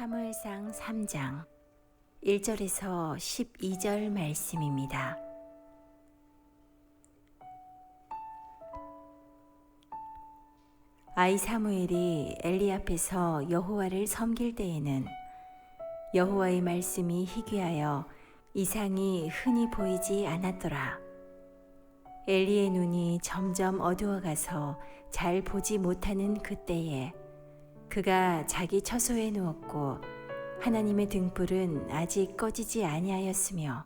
사무엘상 3장 1절에서 12절 말씀입니다. 아이 사무엘이 엘리 앞에서 여호와를 섬길 때에는 여호와의 말씀이 희귀하여 이상이 흔히 보이지 않았더라. 엘리의 눈이 점점 어두워가서 잘 보지 못하는 그때에 그가 자기 처소에 누웠고 하나님의 등불은 아직 꺼지지 아니하였으며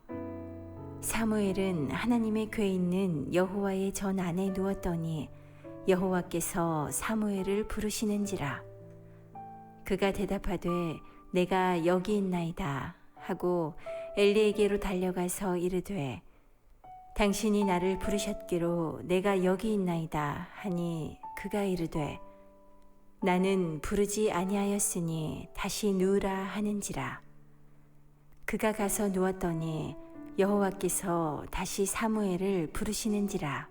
사무엘은 하나님의 궤에 있는 여호와의 전 안에 누웠더니 여호와께서 사무엘을 부르시는지라. 그가 대답하되 내가 여기 있나이다 하고 엘리에게로 달려가서 이르되 당신이 나를 부르셨기로 내가 여기 있나이다 하니 그가 이르되 나는 부르지 아니하였으니 다시 누우라 하는지라. 그가 가서 누웠더니 여호와께서 다시 사무엘을 부르시는지라.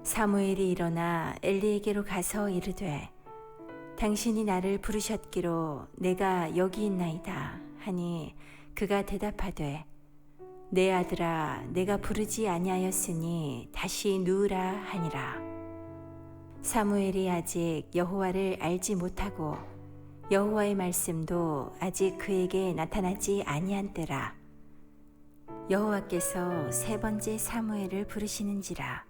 사무엘이 일어나 엘리에게로 가서 이르되 당신이 나를 부르셨기로 내가 여기 있나이다 하니 그가 대답하되 내 아들아 내가 부르지 아니하였으니 다시 누우라 하니라. 사무엘이 아직 여호와를 알지 못하고 여호와의 말씀도 아직 그에게 나타나지 아니한 때라. 여호와께서 세 번째 사무엘을 부르시는지라.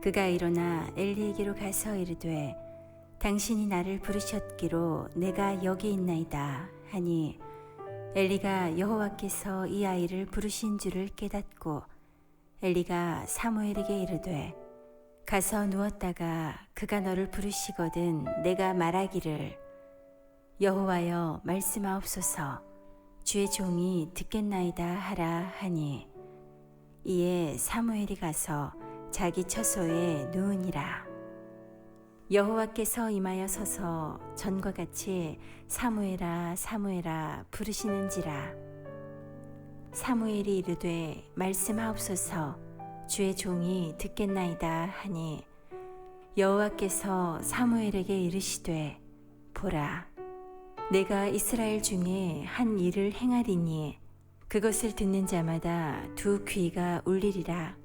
그가 일어나 엘리에게로 가서 이르되 당신이 나를 부르셨기로 내가 여기 있나이다 하니 엘리가 여호와께서 이 아이를 부르신 줄을 깨닫고 엘리가 사무엘에게 이르되 가서 누웠다가 그가 너를 부르시거든 내가 말하기를 여호와여 말씀하옵소서 주의 종이 듣겠나이다 하라 하니 이에 사무엘이 가서 자기 처소에 누우니라. 여호와께서 임하여 서서 전과 같이 사무엘아 사무엘아 부르시는지라. 사무엘이 이르되 말씀하옵소서 주의 종이 듣겠나이다 하니 여호와께서 사무엘에게 이르시되 보라 내가 이스라엘 중에 한 일을 행하리니 그것을 듣는 자마다 두 귀가 울리리라.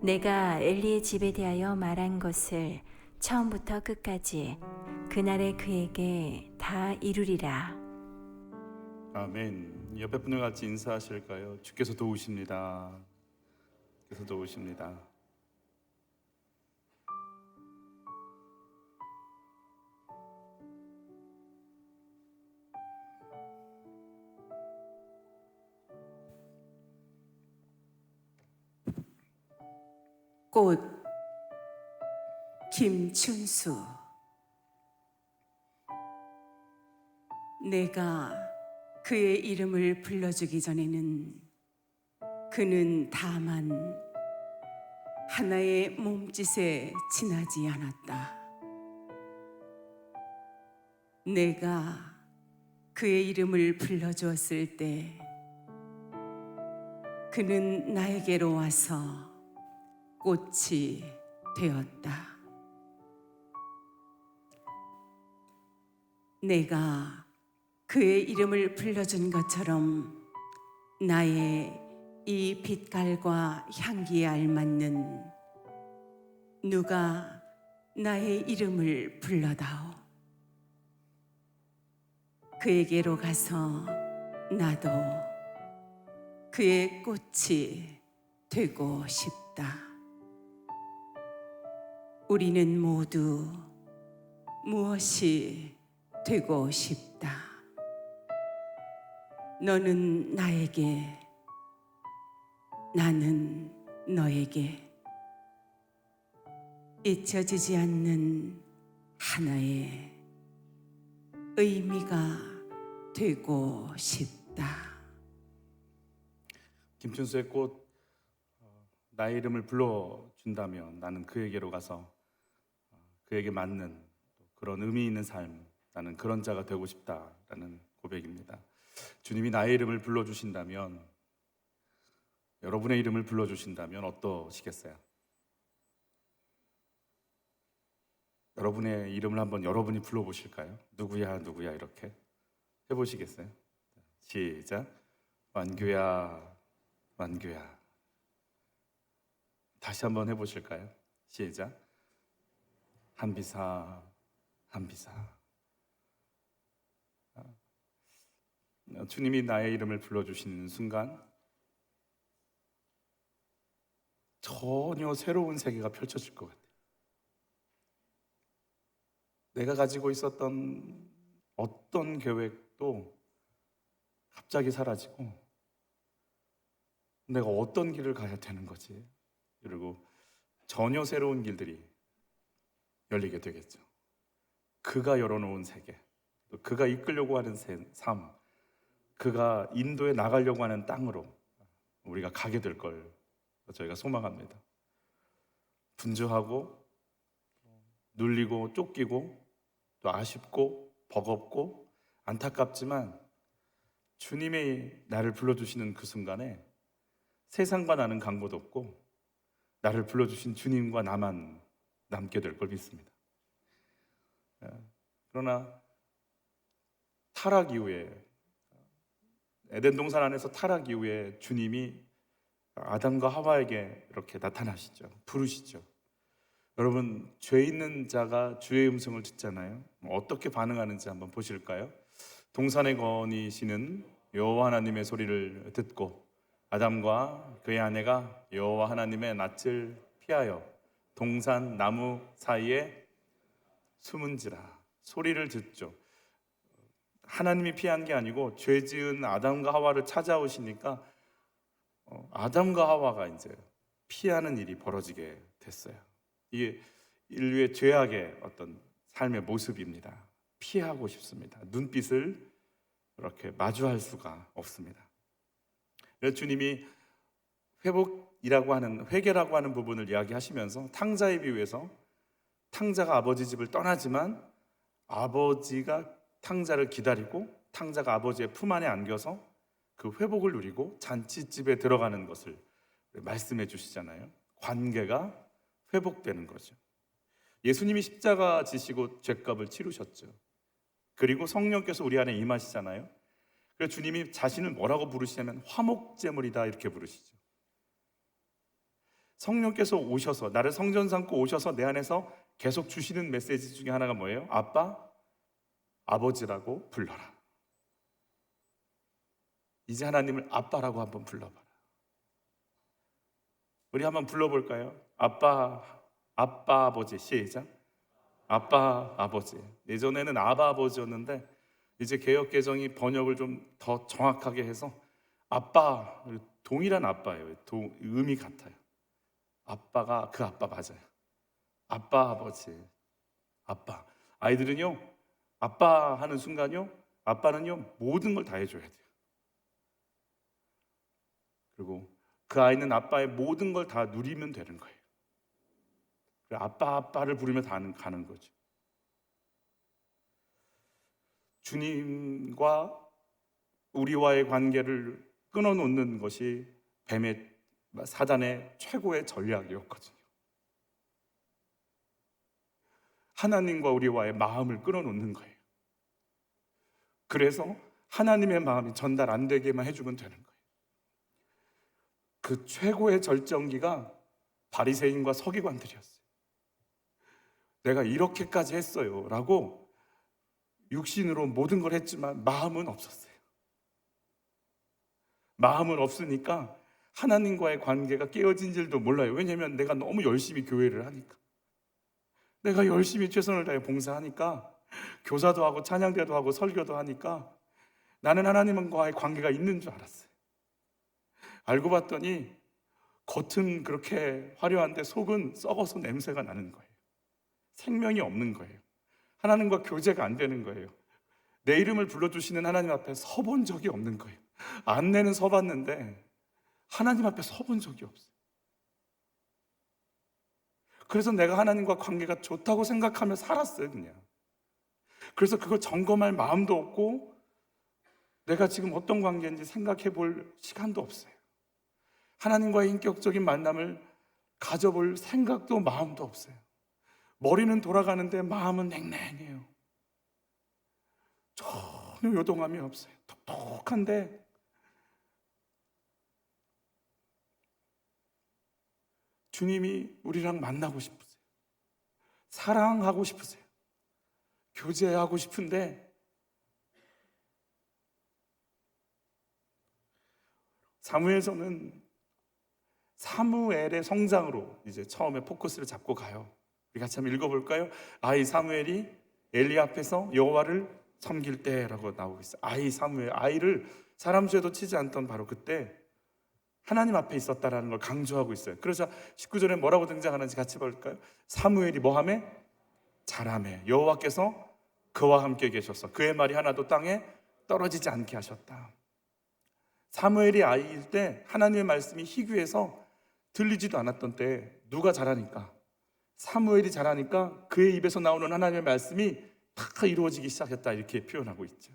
내가 엘리의 집에 대하여 말한 것을 처음부터 끝까지 그날에 그에게 다 이루리라. 아멘. 옆에 분과 같이 인사하실까요? 주께서 도우십니다. 주께서 도우십니다. 꽃 김춘수. 내가 그의 이름을 불러주기 전에는 그는 다만 하나의 몸짓에 지나지 않았다. 내가 그의 이름을 불러주었을 때 그는 나에게로 와서 꽃이 되었다. 내가 그의 이름을 불러준 것처럼 나의 이 빛깔과 향기에 알맞는 누가 나의 이름을 불러다오. 그에게로 가서 나도 그의 꽃이 되고 싶다. 우리는 모두 무엇이 되고 싶다. 너는 나에게, 나는 너에게 잊혀지지 않는 하나의 의미가 되고 싶다. 김춘수의 꽃, 나의 이름을 불러준다면 나는 그에게로 가서 그에게 맞는 그런 의미 있는 삶, 나는 그런 자가 되고 싶다라는 고백입니다. 주님이 나의 이름을 불러주신다면, 여러분의 이름을 불러주신다면 어떠시겠어요? 여러분의 이름을 한번 여러분이 불러보실까요? 누구야 누구야 이렇게 해보시겠어요? 시작. 완규야 완규야. 다시 한번 해보실까요? 시작. 한비사 한비사. 주님이 나의 이름을 불러주시는 순간 전혀 새로운 세계가 펼쳐질 것 같아요. 내가 가지고 있었던 어떤 계획도 갑자기 사라지고 내가 어떤 길을 가야 되는 거지? 그리고 전혀 새로운 길들이 열리게 되겠죠. 그가 열어놓은 세계, 또 그가 이끌려고 하는 삶, 그가 인도에 나가려고 하는 땅으로 우리가 가게 될 걸 저희가 소망합니다. 분주하고 눌리고 쫓기고 또 아쉽고 버겁고 안타깝지만 주님이 나를 불러주시는 그 순간에 세상과 나는 강보도 없고 나를 불러주신 주님과 나만 남게 될 걸 믿습니다. 그러나 타락 이후에, 에덴 동산 안에서 타락 이후에 주님이 아담과 하와에게 이렇게 나타나시죠. 부르시죠. 여러분, 죄 있는 자가 주의 음성을 듣잖아요. 어떻게 반응하는지 한번 보실까요? 동산에 거니시는 여호와 하나님의 소리를 듣고 아담과 그의 아내가 여호와 하나님의 낯을 피하여 동산 나무 사이에 숨은지라. 소리를 듣죠. 하나님이 피한 게 아니고 죄 지은 아담과 하와를 찾아오시니까 아담과 하와가 이제 피하는 일이 벌어지게 됐어요. 이게 인류의 죄악의 어떤 삶의 모습입니다. 피하고 싶습니다. 눈빛을 이렇게 마주할 수가 없습니다. 그래서 주님이 회복이라고 하는, 회개라고 하는 부분을 이야기하시면서 탕자에 비유해서 탕자가 아버지 집을 떠나지만 아버지가 탕자를 기다리고 탕자가 아버지의 품 안에 안겨서 그 회복을 누리고 잔치집에 들어가는 것을 말씀해 주시잖아요. 관계가 회복되는 거죠. 예수님이 십자가 지시고 죄값을 치르셨죠. 그리고 성령께서 우리 안에 임하시잖아요. 그래서 주님이 자신을 뭐라고 부르시냐면 화목제물이다 이렇게 부르시죠. 성령께서 오셔서 나를 성전 삼고 오셔서 내 안에서 계속 주시는 메시지 중에 하나가 뭐예요? 아빠, 아버지라고 불러라. 이제 하나님을 아빠라고 한번 불러봐라. 우리 한번 불러볼까요? 아빠, 아빠, 아버지. 시작. 아빠, 아버지. 예전에는 아바 아버지였는데 이제 개역개정이 번역을 좀 더 정확하게 해서 아빠, 동일한 아빠예요. 의미 같아요. 아빠가 그 아빠 맞아요. 아빠, 아버지. 아빠. 아이들은요, 아빠 하는 순간요, 아빠는요, 모든 걸 다 해줘야 돼요. 그리고 그 아이는 아빠의 모든 걸 다 누리면 되는 거예요. 아빠, 아빠를 부르며 가는 거죠. 주님과 우리와의 관계를 끊어놓는 것이 뱀의, 사단의 최고의 전략이었거든요. 하나님과 우리와의 마음을 끊어놓는 거예요. 그래서 하나님의 마음이 전달 안 되게만 해주면 되는 거예요. 그 최고의 절정기가 바리새인과 서기관들이었어요. 내가 이렇게까지 했어요 라고 육신으로 모든 걸 했지만 마음은 없었어요. 마음은 없으니까 하나님과의 관계가 깨어진 줄도 몰라요. 왜냐하면 내가 너무 열심히 교회를 하니까, 내가 열심히 최선을 다해 봉사하니까, 교사도 하고 찬양대도 하고 설교도 하니까 나는 하나님과의 관계가 있는 줄 알았어요. 알고 봤더니 겉은 그렇게 화려한데 속은 썩어서 냄새가 나는 거예요. 생명이 없는 거예요. 하나님과 교제가 안 되는 거예요. 내 이름을 불러주시는 하나님 앞에 서본 적이 없는 거예요. 안내는 서봤는데 하나님 앞에 서본 적이 없어요. 그래서 내가 하나님과 관계가 좋다고 생각하며 살았어요, 그냥. 그래서 그걸 점검할 마음도 없고 내가 지금 어떤 관계인지 생각해 볼 시간도 없어요. 하나님과의 인격적인 만남을 가져볼 생각도 마음도 없어요. 머리는 돌아가는데 마음은 냉랭해요. 전혀 요동함이 없어요. 똑똑한데 주님이 우리랑 만나고 싶으세요. 사랑하고 싶으세요. 교제하고 싶은데 사무엘서는 사무엘의 성장으로 이제 처음에 포커스를 잡고 가요. 우리 같이 한번 읽어볼까요? 아이 사무엘이 엘리 앞에서 여호와를 섬길 때라고 나오고 있어요. 아이 사무엘, 아이를 사람 죄도 치지 않던 바로 그때 하나님 앞에 있었다라는 걸 강조하고 있어요. 그래서 19절에 뭐라고 등장하는지 같이 볼까요? 사무엘이 뭐하매? 자라매. 여호와께서 그와 함께 계셔서 그의 말이 하나도 땅에 떨어지지 않게 하셨다. 사무엘이 아이일 때 하나님의 말씀이 희귀해서 들리지도 않았던 때 누가 자라니까? 사무엘이 자라니까 그의 입에서 나오는 하나님의 말씀이 다 이루어지기 시작했다, 이렇게 표현하고 있죠.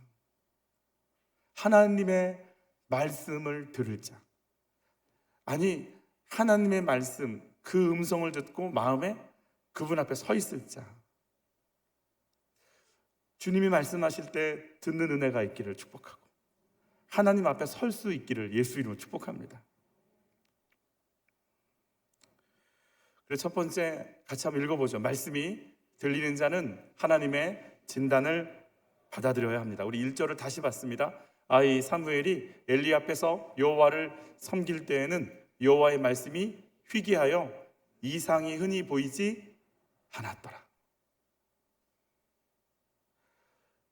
하나님의 말씀을 들을 자, 아니 하나님의 말씀, 그 음성을 듣고 마음에 그분 앞에 서 있을 자, 주님이 말씀하실 때 듣는 은혜가 있기를 축복하고 하나님 앞에 설 수 있기를 예수 이름으로 축복합니다. 그래서 첫 번째 같이 한번 읽어보죠. 말씀이 들리는 자는 하나님의 진단을 받아들여야 합니다. 우리 1절을 다시 봤습니다. 아이 사무엘이 엘리 앞에서 여호와를 섬길 때에는 여호와의 말씀이 희귀하여 이상이 흔히 보이지 않았더라.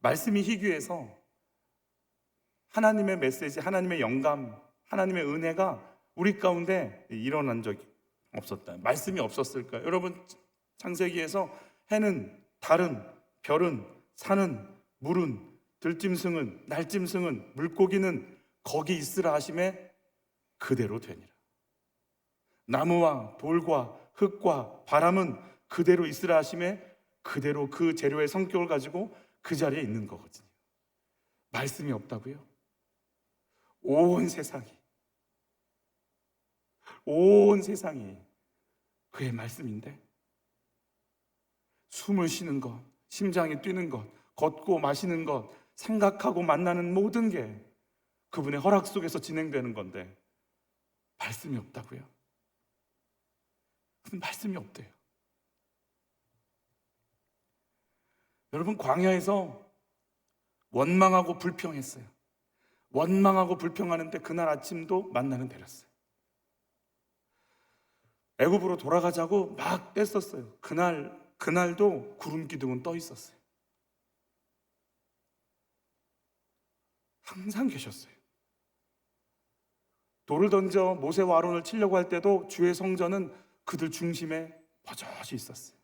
말씀이 희귀해서 하나님의 메시지, 하나님의 영감, 하나님의 은혜가 우리 가운데 일어난 적이 없었다. 말씀이 없었을까요? 여러분, 창세기에서 해는, 달은, 별은, 산은, 물은, 들짐승은, 날짐승은, 물고기는 거기 있으라 하심에 그대로 되니라. 나무와 돌과 흙과 바람은 그대로 있으라 하심에 그대로 그 재료의 성격을 가지고 그 자리에 있는 거거든요. 말씀이 없다고요? 온 세상이 그의 말씀인데, 숨을 쉬는 것, 심장이 뛰는 것, 걷고 마시는 것, 생각하고 만나는 모든 게 그분의 허락 속에서 진행되는 건데 말씀이 없다고요? 말씀이 없대요. 여러분, 광야에서 원망하고 불평했어요. 원망하고 불평하는데 그날 아침도 만나는 내렸어요. 애굽으로 돌아가자고 막 뗐었어요. 그날도 구름 기둥은 떠 있었어요. 항상 계셨어요. 돌을 던져 모세와 아론을 치려고 할 때도 주의 성전은 그들 중심에 버젓이 있었어요.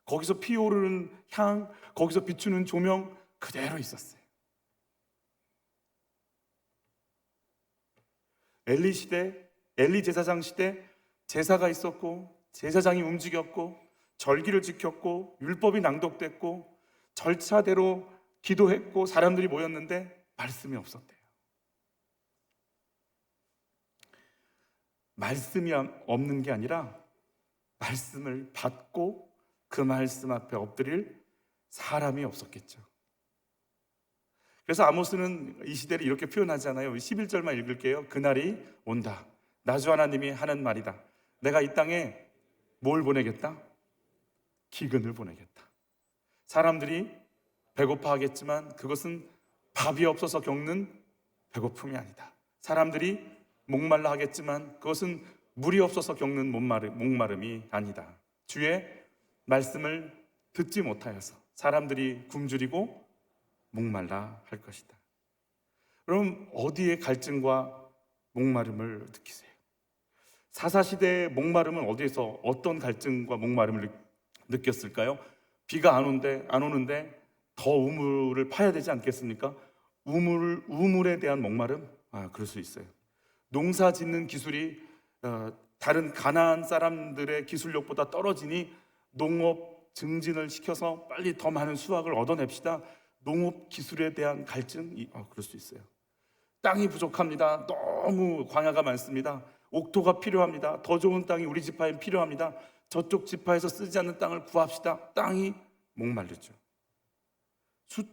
거기서 피어오르는 향, 거기서 비추는 조명 그대로 있었어요. 엘리 시대, 엘리 제사장 시대 제사가 있었고 제사장이 움직였고 절기를 지켰고 율법이 낭독됐고 절차대로 기도했고 사람들이 모였는데 말씀이 없었대요. 말씀이 없는 게 아니라 말씀을 받고 그 말씀 앞에 엎드릴 사람이 없었겠죠. 그래서 아모스는 이 시대를 이렇게 표현하잖아요. 11절만 읽을게요. 그날이 온다. 나 주 하나님이 하는 말이다. 내가 이 땅에 뭘 보내겠다? 기근을 보내겠다. 사람들이 배고파하겠지만 그것은 밥이 없어서 겪는 배고픔이 아니다. 사람들이 목말라 하겠지만 그것은 물이 없어서 겪는 목마름이 아니다. 주의 말씀을 듣지 못하여서 사람들이 굶주리고 목말라 할 것이다. 그럼 어디에 갈증과 목마름을 느끼세요? 사사시대의 목마름은 어디에서 어떤 갈증과 목마름을 느꼈을까요? 비가 안 오는데 더 우물을 파야 되지 않겠습니까? 우물에 대한 목마름? 그럴 수 있어요. 농사 짓는 기술이 다른 가나안 사람들의 기술력보다 떨어지니 농업 증진을 시켜서 빨리 더 많은 수확을 얻어냅시다. 농업 기술에 대한 갈증이 그럴 수 있어요. 땅이 부족합니다. 너무 광야가 많습니다. 옥토가 필요합니다. 더 좋은 땅이 우리 지파에 필요합니다. 저쪽 지파에서 쓰지 않는 땅을 구합시다. 땅이 목마르죠.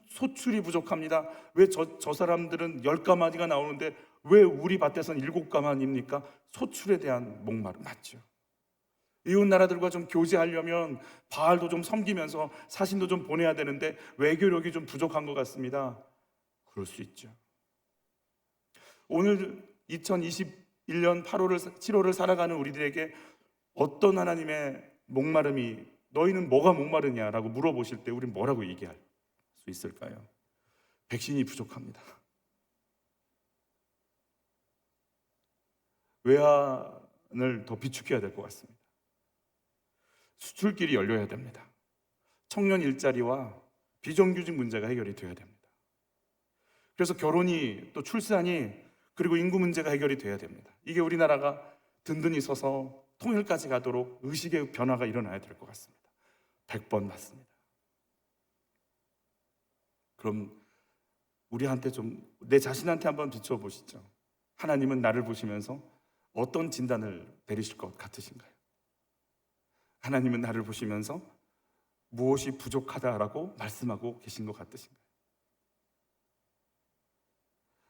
소출이 부족합니다. 왜 저 사람들은 10가마니가 나오는데 왜 우리 밭에서는 7가마니입니까? 소출에 대한 목마름 맞죠. 이웃 나라들과 좀 교제하려면 바알도 좀 섬기면서 사신도 좀 보내야 되는데 외교력이 좀 부족한 것 같습니다. 그럴 수 있죠. 오늘 2021년 7월을 살아가는 우리들에게 어떤 하나님의 목마름이, 너희는 뭐가 목마르냐라고 물어보실 때 우리는 뭐라고 얘기할 수 있을까요? 백신이 부족합니다. 외환을 더 비축해야 될 것 같습니다. 수출길이 열려야 됩니다. 청년 일자리와 비정규직 문제가 해결이 되어야 됩니다. 그래서 결혼이 또 출산이 그리고 인구 문제가 해결이 되어야 됩니다. 이게 우리나라가 든든히 서서 통일까지 가도록 의식의 변화가 일어나야 될 것 같습니다. 100번 맞습니다. 그럼 우리한테 좀, 내 자신한테 한번 비춰보시죠. 하나님은 나를 보시면서 어떤 진단을 내리실 것 같으신가요? 하나님은 나를 보시면서 무엇이 부족하다라고 말씀하고 계신 것 같으신가요?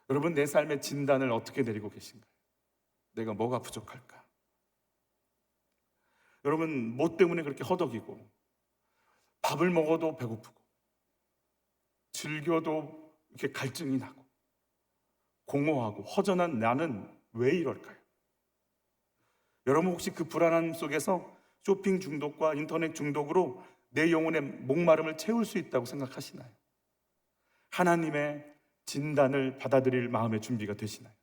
여러분, 내 삶의 진단을 어떻게 내리고 계신가요? 내가 뭐가 부족할까? 여러분, 뭐 때문에 그렇게 허덕이고 밥을 먹어도 배고프고 즐겨도 이렇게 갈증이 나고 공허하고 허전한 나는 왜 이럴까요? 여러분, 혹시 그 불안함 속에서 쇼핑 중독과 인터넷 중독으로 내 영혼의 목마름을 채울 수 있다고 생각하시나요? 하나님의 진단을 받아들일 마음의 준비가 되시나요?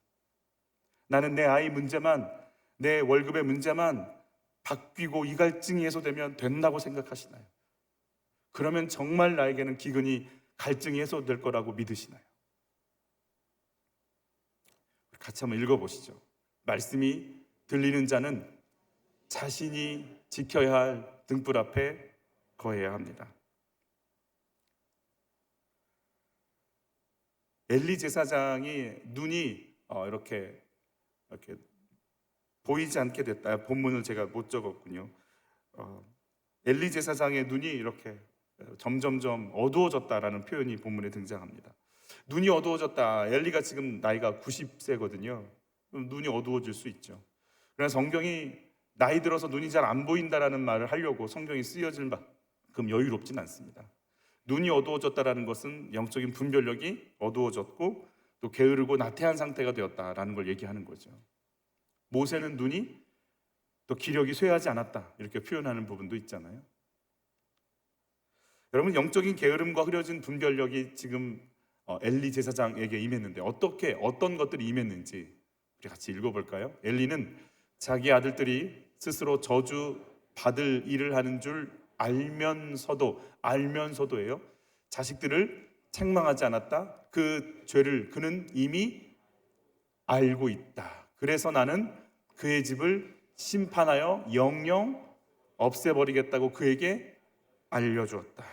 나는 내 아이 문제만, 내 월급의 문제만 바뀌고 이 갈증이 해소되면 된다고 생각하시나요? 그러면 정말 나에게는 기근이, 갈증이 해소될 거라고 믿으시나요? 같이 한번 읽어보시죠. 말씀이 들리는 자는 자신이 지켜야 할 등불 앞에 거해야 합니다. 엘리 제사장이 눈이 이렇게 보이지 않게 됐다. 본문을 제가 못 적었군요. 엘리 제사장의 눈이 이렇게 점점점 어두워졌다라는 표현이 본문에 등장합니다. 눈이 어두워졌다. 엘리가 지금 나이가 90세거든요. 그럼 눈이 어두워질 수 있죠. 그러나 성경이 나이 들어서 눈이 잘 안 보인다라는 말을 하려고 성경이 쓰여질 만큼 여유롭진 않습니다. 눈이 어두워졌다라는 것은 영적인 분별력이 어두워졌고 또 게으르고 나태한 상태가 되었다라는 걸 얘기하는 거죠. 모세는 눈이 또 기력이 쇠하지 않았다 이렇게 표현하는 부분도 있잖아요. 여러분, 영적인 게으름과 흐려진 분별력이 지금 엘리 제사장에게 임했는데 어떤 것들이 임했는지 우리 같이 읽어볼까요? 엘리는 자기 아들들이 스스로 저주 받을 일을 하는 줄 알면서도예요. 자식들을 책망하지 않았다. 그 죄를 그는 이미 알고 있다. 그래서 나는 그의 집을 심판하여 영영 없애버리겠다고 그에게 알려주었다.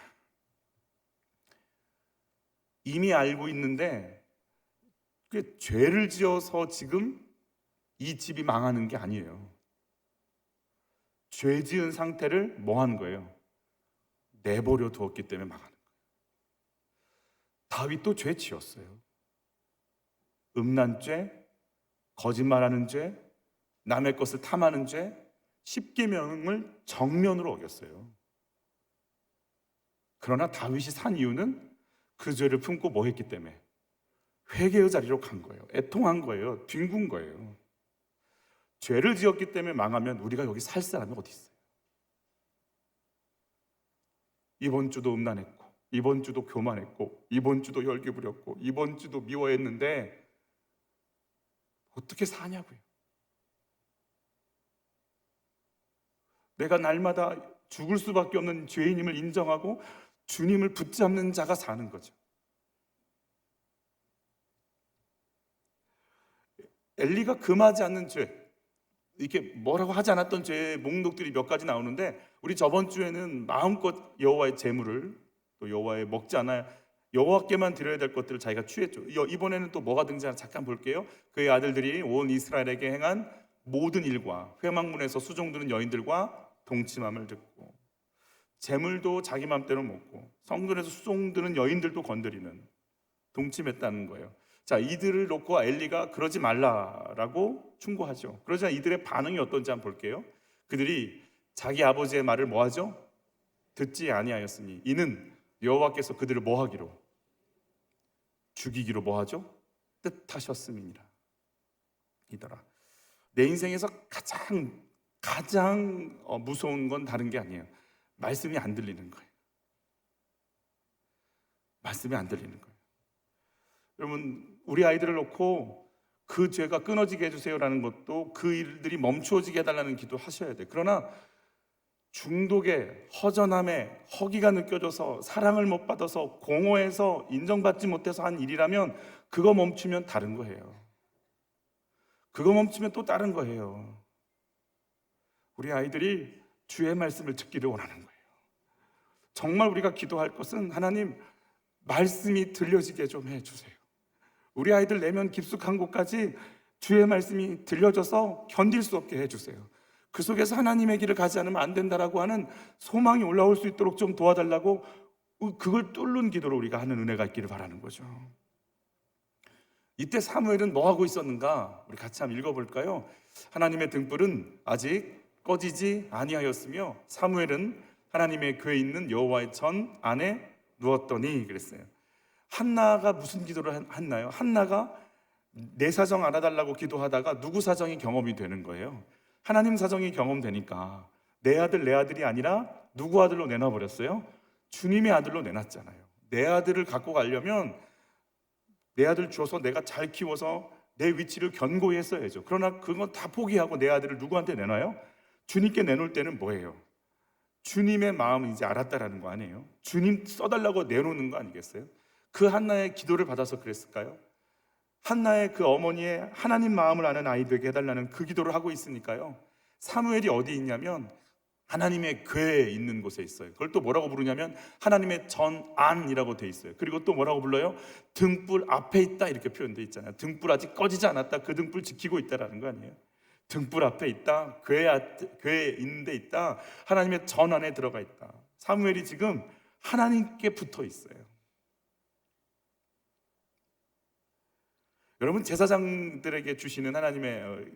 이미 알고 있는데 그 죄를 지어서 지금 이 집이 망하는 게 아니에요. 죄 지은 상태를 뭐 한 거예요? 내버려 두었기 때문에 망하는 거예요. 다윗도 죄 지었어요. 음란죄, 거짓말하는 죄, 남의 것을 탐하는 죄, 10계명을 정면으로 어겼어요. 그러나 다윗이 산 이유는 그 죄를 품고 뭐 했기 때문에? 회개의 자리로 간 거예요. 애통한 거예요. 뒹군 거예요. 죄를 지었기 때문에 망하면 우리가 여기 살 사람이 어디 있어요? 이번 주도 음란했고, 이번 주도 교만했고, 이번 주도 열기 부렸고, 이번 주도 미워했는데 어떻게 사냐고요? 내가 날마다 죽을 수밖에 없는 죄인임을 인정하고 주님을 붙잡는 자가 사는 거죠. 엘리가 금하지 않는 죄, 이렇게 뭐라고 하지 않았던 죄의 목록들이 몇 가지 나오는데, 우리 저번 주에는 마음껏 여호와의 제물을, 또 여호와의 먹지 않아야 여호와께만 드려야 될 것들을 자기가 취했죠. 이번에는 또 뭐가 등장하는지 잠깐 볼게요. 그의 아들들이 온 이스라엘에게 행한 모든 일과 회막문에서 수종드는 여인들과 동침함을 듣고 재물도 자기 맘대로 먹고 성전에서 수종드는 여인들도 건드리는 동침했다는 거예요. 자, 이들을 놓고 엘리가 그러지 말라라고 충고하죠. 그러자 이들의 반응이 어떤지 한번 볼게요. 그들이 자기 아버지의 말을 뭐 하죠? 듣지 아니하였으니 이는 여호와께서 그들을 뭐 하기로? 죽이기로 뭐 하죠? 뜻하셨음이니라. 이더라. 내 인생에서 가장 무서운 건 다른 게 아니에요. 말씀이 안 들리는 거예요. 말씀이 안 들리는 거예요. 여러분, 우리 아이들을 놓고 그 죄가 끊어지게 해주세요라는 것도 그 일들이 멈추어지게 해달라는 기도 하셔야 돼요. 그러나 중독에, 허전함에, 허기가 느껴져서 사랑을 못 받아서 공허해서 인정받지 못해서 한 일이라면 그거 멈추면 다른 거예요. 그거 멈추면 또 다른 거예요. 우리 아이들이 주의 말씀을 듣기를 원하는 거예요. 정말 우리가 기도할 것은 하나님 말씀이 들려지게 좀 해주세요. 우리 아이들 내면 깊숙한 곳까지 주의 말씀이 들려져서 견딜 수 없게 해주세요. 그 속에서 하나님의 길을 가지 않으면 안 된다라고 하는 소망이 올라올 수 있도록 좀 도와달라고 그걸 뚫는 기도를 우리가 하는 은혜가 있기를 바라는 거죠. 이때 사무엘은 뭐 하고 있었는가? 우리 같이 한번 읽어볼까요? 하나님의 등불은 아직 꺼지지 아니하였으며 사무엘은 하나님의 궤에 있는 여호와의 전 안에 누웠더니 그랬어요. 한나가 무슨 기도를 했나요? 한나가 내 사정 알아달라고 기도하다가 누구 사정이 경험이 되는 거예요. 하나님 사정이 경험되니까 내 아들 내 아들이 아니라 누구 아들로 내놔버렸어요? 주님의 아들로 내놨잖아요. 내 아들을 갖고 가려면 내 아들 주어서 내가 잘 키워서 내 위치를 견고히 했어야죠. 그러나 그건 다 포기하고 내 아들을 누구한테 내놔요? 주님께 내놓을 때는 뭐예요? 주님의 마음을 이제 알았다라는 거 아니에요? 주님 써달라고 내놓는 거 아니겠어요? 그 한나의 기도를 받아서 그랬을까요? 한나의 그 어머니의 하나님 마음을 아는 아이 되게 해달라는 그 기도를 하고 있으니까요. 사무엘이 어디 있냐면 하나님의 궤에 있는 곳에 있어요. 그걸 또 뭐라고 부르냐면 하나님의 전안이라고 돼 있어요. 그리고 또 뭐라고 불러요? 등불 앞에 있다 이렇게 표현돼 있잖아요. 등불 아직 꺼지지 않았다. 그 등불 지키고 있다라는 거 아니에요? 등불 앞에 있다. 궤에 있는 데 있다. 하나님의 전 안에 들어가 있다. 사무엘이 지금 하나님께 붙어 있어요. 여러분, 제사장들에게 주시는 하나님의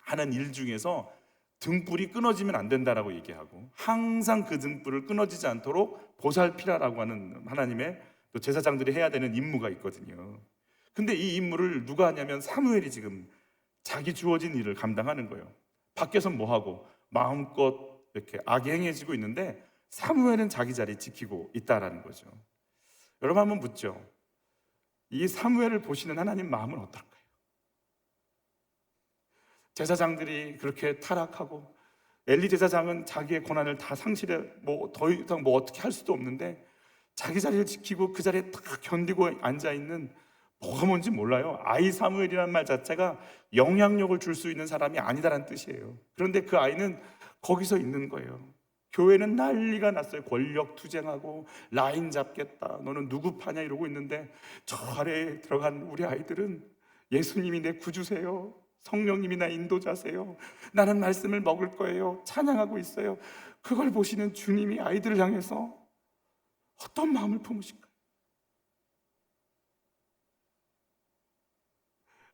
하는 일 중에서 등불이 끊어지면 안 된다라고 얘기하고 항상 그 등불을 끊어지지 않도록 보살피라라고 하는 하나님의 또 제사장들이 해야 되는 임무가 있거든요. 근데 이 임무를 누가 하냐면 사무엘이 지금 자기 주어진 일을 감당하는 거예요. 밖에서 뭐하고 마음껏 이렇게 악행해지고 있는데 사무엘은 자기 자리 지키고 있다라는 거죠. 여러분, 한번 묻죠. 이 사무엘을 보시는 하나님 마음은 어떨까요? 제사장들이 그렇게 타락하고 엘리 제사장은 자기의 권한을 다 상실해 더 이상 어떻게 할 수도 없는데 자기 자리를 지키고 그 자리에 딱 견디고 앉아있는 뭐가 뭔지 몰라요. 아이 사무엘이라는 말 자체가 영향력을 줄 수 있는 사람이 아니다라는 뜻이에요. 그런데 그 아이는 거기서 있는 거예요. 교회는 난리가 났어요. 권력 투쟁하고 라인 잡겠다, 너는 누구 파냐 이러고 있는데 저 아래에 들어간 우리 아이들은 예수님이 내 구주세요, 성령님이 나 인도자세요, 나는 말씀을 먹을 거예요, 찬양하고 있어요. 그걸 보시는 주님이 아이들을 향해서 어떤 마음을 품으실까요?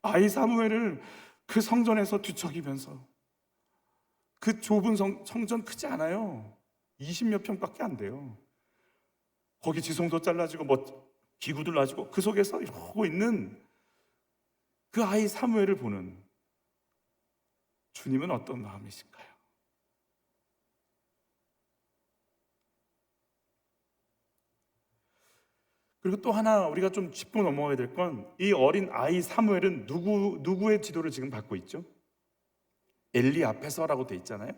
아이 사무엘을 그 성전에서 뒤척이면서, 그 좁은 성전 크지 않아요. 20몇 평밖에 안 돼요. 거기 지성소 잘라지고 기구들 놔지고 그 속에서 이러고 있는 그 아이 사무엘을 보는 주님은 어떤 마음이실까요? 그리고 또 하나 우리가 좀 짚고 넘어가야 될 건, 이 어린 아이 사무엘은 누구의 지도를 지금 받고 있죠? 엘리 앞에서라고 돼 있잖아요.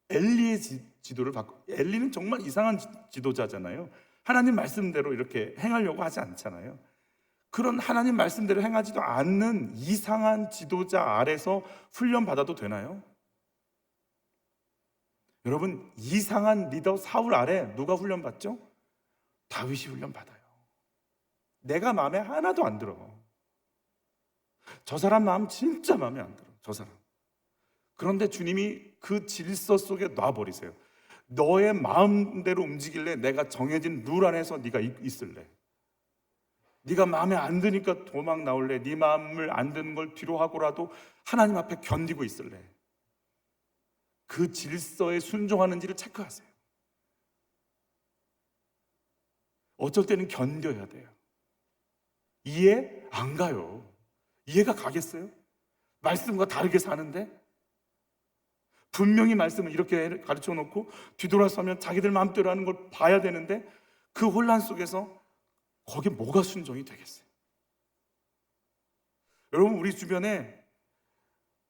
엘리의 지도를 받고, 엘리는 정말 이상한 지도자잖아요. 하나님 말씀대로 이렇게 행하려고 하지 않잖아요. 그런 하나님 말씀대로 행하지도 않는 이상한 지도자 아래서 훈련받아도 되나요? 여러분, 이상한 리더 사울 아래 누가 훈련받죠? 다윗이 훈련받아요. 내가 마음에 하나도 안 들어. 저 사람 마음 진짜 마음에 안 들어, 저 사람. 그런데 주님이 그 질서 속에 놔버리세요. 너의 마음대로 움직일래? 내가 정해진 룰 안에서 네가 있을래? 네가 마음에 안 드니까 도망 나올래? 네 마음을 안 드는 걸 뒤로 하고라도 하나님 앞에 견디고 있을래? 그 질서에 순종하는지를 체크하세요. 어쩔 때는 견뎌야 돼요. 이해 안 가요. 이해가 가겠어요? 말씀과 다르게 사는데 분명히 말씀을 이렇게 가르쳐 놓고 뒤돌아서면 자기들 마음대로 하는 걸 봐야 되는데 그 혼란 속에서 거기에 뭐가 순종이 되겠어요? 여러분, 우리 주변에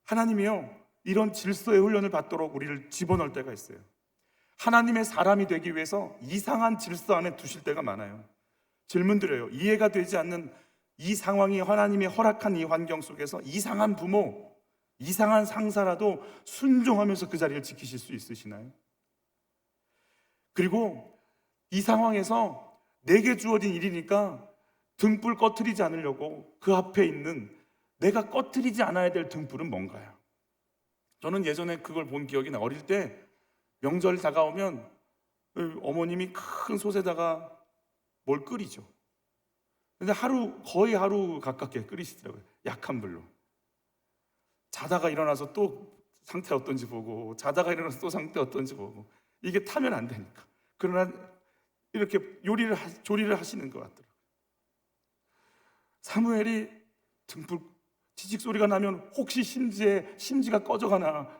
하나님이요 이런 질서의 훈련을 받도록 우리를 집어넣을 때가 있어요. 하나님의 사람이 되기 위해서 이상한 질서 안에 두실 때가 많아요. 질문 드려요. 이해가 되지 않는 이 상황이 하나님이 허락한 이 환경 속에서 이상한 부모, 이상한 상사라도 순종하면서 그 자리를 지키실 수 있으시나요? 그리고 이 상황에서 내게 주어진 일이니까 등불 꺼트리지 않으려고 그 앞에 있는 내가 꺼트리지 않아야 될 등불은 뭔가요? 저는 예전에 그걸 본 기억이 나. 어릴 때 명절 다가오면 어머님이 큰 솥에다가 뭘 끓이죠. 근데 거의 하루 가깝게 끓이시더라고요. 약한 불로. 자다가 일어나서 또 상태 어떤지 보고, 자다가 일어나서 또 상태 어떤지 보고, 이게 타면 안 되니까. 그러나 이렇게 조리를 하시는 것 같더라고요. 사무엘이 등불 지직 소리가 나면 혹시 심지가 꺼져가나,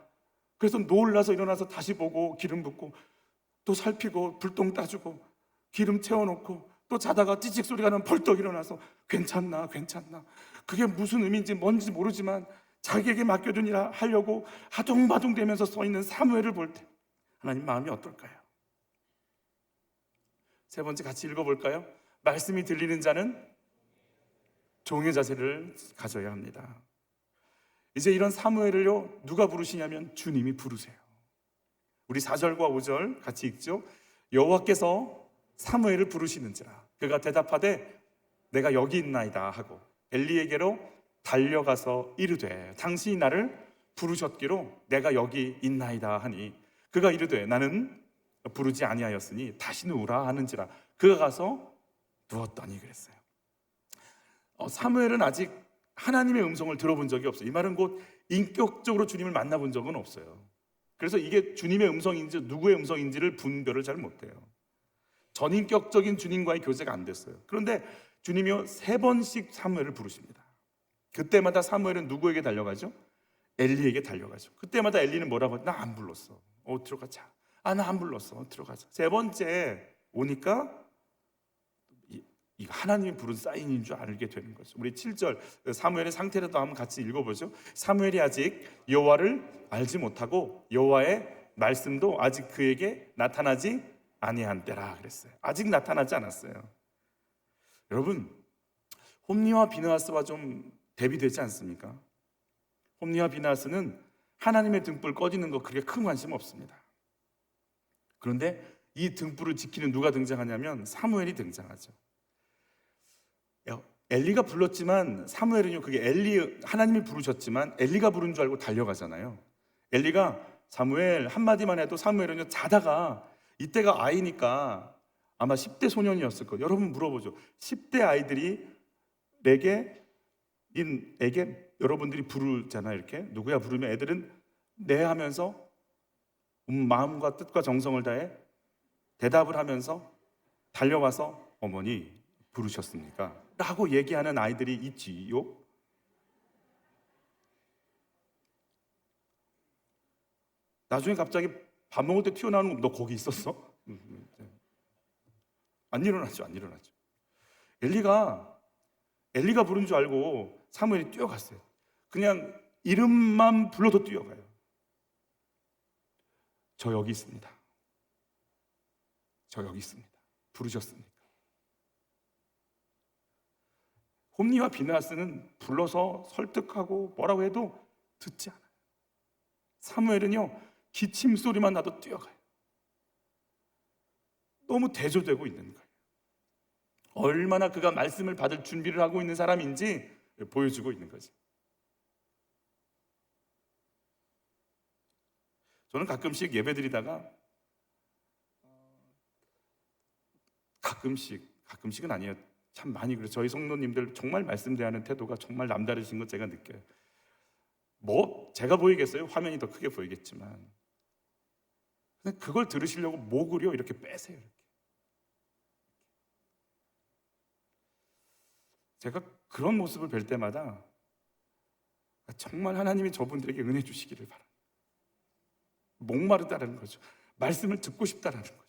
그래서 놀라서 일어나서 다시 보고 기름 붓고 또 살피고 불똥 따주고 기름 채워놓고 또 자다가 찌직 소리가 나면 벌떡 일어나서 괜찮나 그게 무슨 의미인지 뭔지 모르지만 자기에게 맡겨둔 일 하려고 아둥바둥대면서 서 있는 사무엘을 볼 때 하나님 마음이 어떨까요? 세 번째 같이 읽어볼까요? 말씀이 들리는 자는 종의 자세를 가져야 합니다. 이제 이런 사무엘을요 누가 부르시냐면 주님이 부르세요. 우리 4절과 5절 같이 읽죠. 여호와께서 사무엘을 부르시는지라 그가 대답하되 내가 여기 있나이다 하고 엘리에게로 달려가서 이르되 당신이 나를 부르셨기로 내가 여기 있나이다 하니 그가 이르되 나는 부르지 아니하였으니 다시 누우라 하는지라 그가 가서 누웠더니 그랬어요. 사무엘은 아직 하나님의 음성을 들어본 적이 없어요. 이 말은 곧 인격적으로 주님을 만나본 적은 없어요. 그래서 이게 주님의 음성인지 누구의 음성인지를 분별을 잘 못해요. 전인격적인 주님과의 교제가 안 됐어요. 그런데 주님이요 3번씩 사무엘을 부르십니다. 그때마다 사무엘은 누구에게 달려가죠? 엘리에게 달려가죠. 그때마다 엘리는 뭐라고? 나 안 불렀어. 들어가자. 나 안 불렀어. 들어가자. 3번째 오니까 이거 하나님이 부른 사인인 줄 알게 되는 거죠. 우리 7절 사무엘의 상태라도 한번 같이 읽어보죠. 사무엘이 아직 여호와를 알지 못하고 여호와의 말씀도 아직 그에게 나타나지 아니한 때라 그랬어요. 아직 나타나지 않았어요. 여러분, 홈리와 비느하스와 좀 대비되지 않습니까? 홈리와 비느하스는 하나님의 등불 꺼지는 거 그렇게 큰 관심 없습니다. 그런데 이 등불을 지키는 누가 등장하냐면 사무엘이 등장하죠. 엘리가 불렀지만 사무엘은요 그게 하나님이 부르셨지만 엘리가 부른 줄 알고 달려가잖아요. 엘리가 사무엘 한마디만 해도 사무엘은요 자다가 이때가 아이니까 아마 10대 소년이었을 거예요. 여러분 물어보죠. 10대 아이들이 에게 여러분들이 부르잖아요. 이렇게 누구야 부르면 애들은 네 하면서 마음과 뜻과 정성을 다해 대답을 하면서 달려와서 어머니 부르셨습니까? 라고 얘기하는 아이들이 있지요. 나중에 갑자기 밥 먹을 때 튀어나오는 거 너 거기 있었어? 안 일어나죠. 엘리가 부른 줄 알고 사무엘이 뛰어갔어요. 그냥 이름만 불러도 뛰어가요. 저 여기 있습니다. 부르셨습니까? 홈리와 비느하스는 불러서 설득하고 뭐라고 해도 듣지 않아요. 사무엘은요 기침 소리만 나도 뛰어가요. 너무 대조되고 있는 거예요. 얼마나 그가 말씀을 받을 준비를 하고 있는 사람인지 보여주고 있는 거죠. 저는 가끔씩 예배드리다가 가끔씩은 아니에요. 참 많이 그래요. 저희 성도님들 정말 말씀 대하는 태도가 정말 남다르신 거 제가 느껴요. 뭐 제가 보이겠어요? 화면이 더 크게 보이겠지만 근데 그걸 들으시려고 목을요 이렇게 빼세요. 이렇게. 제가 그런 모습을 뵐 때마다 정말 하나님이 저분들에게 은혜 주시기를 바랍니다. 목마르다라는 거죠. 말씀을 듣고 싶다라는 거죠.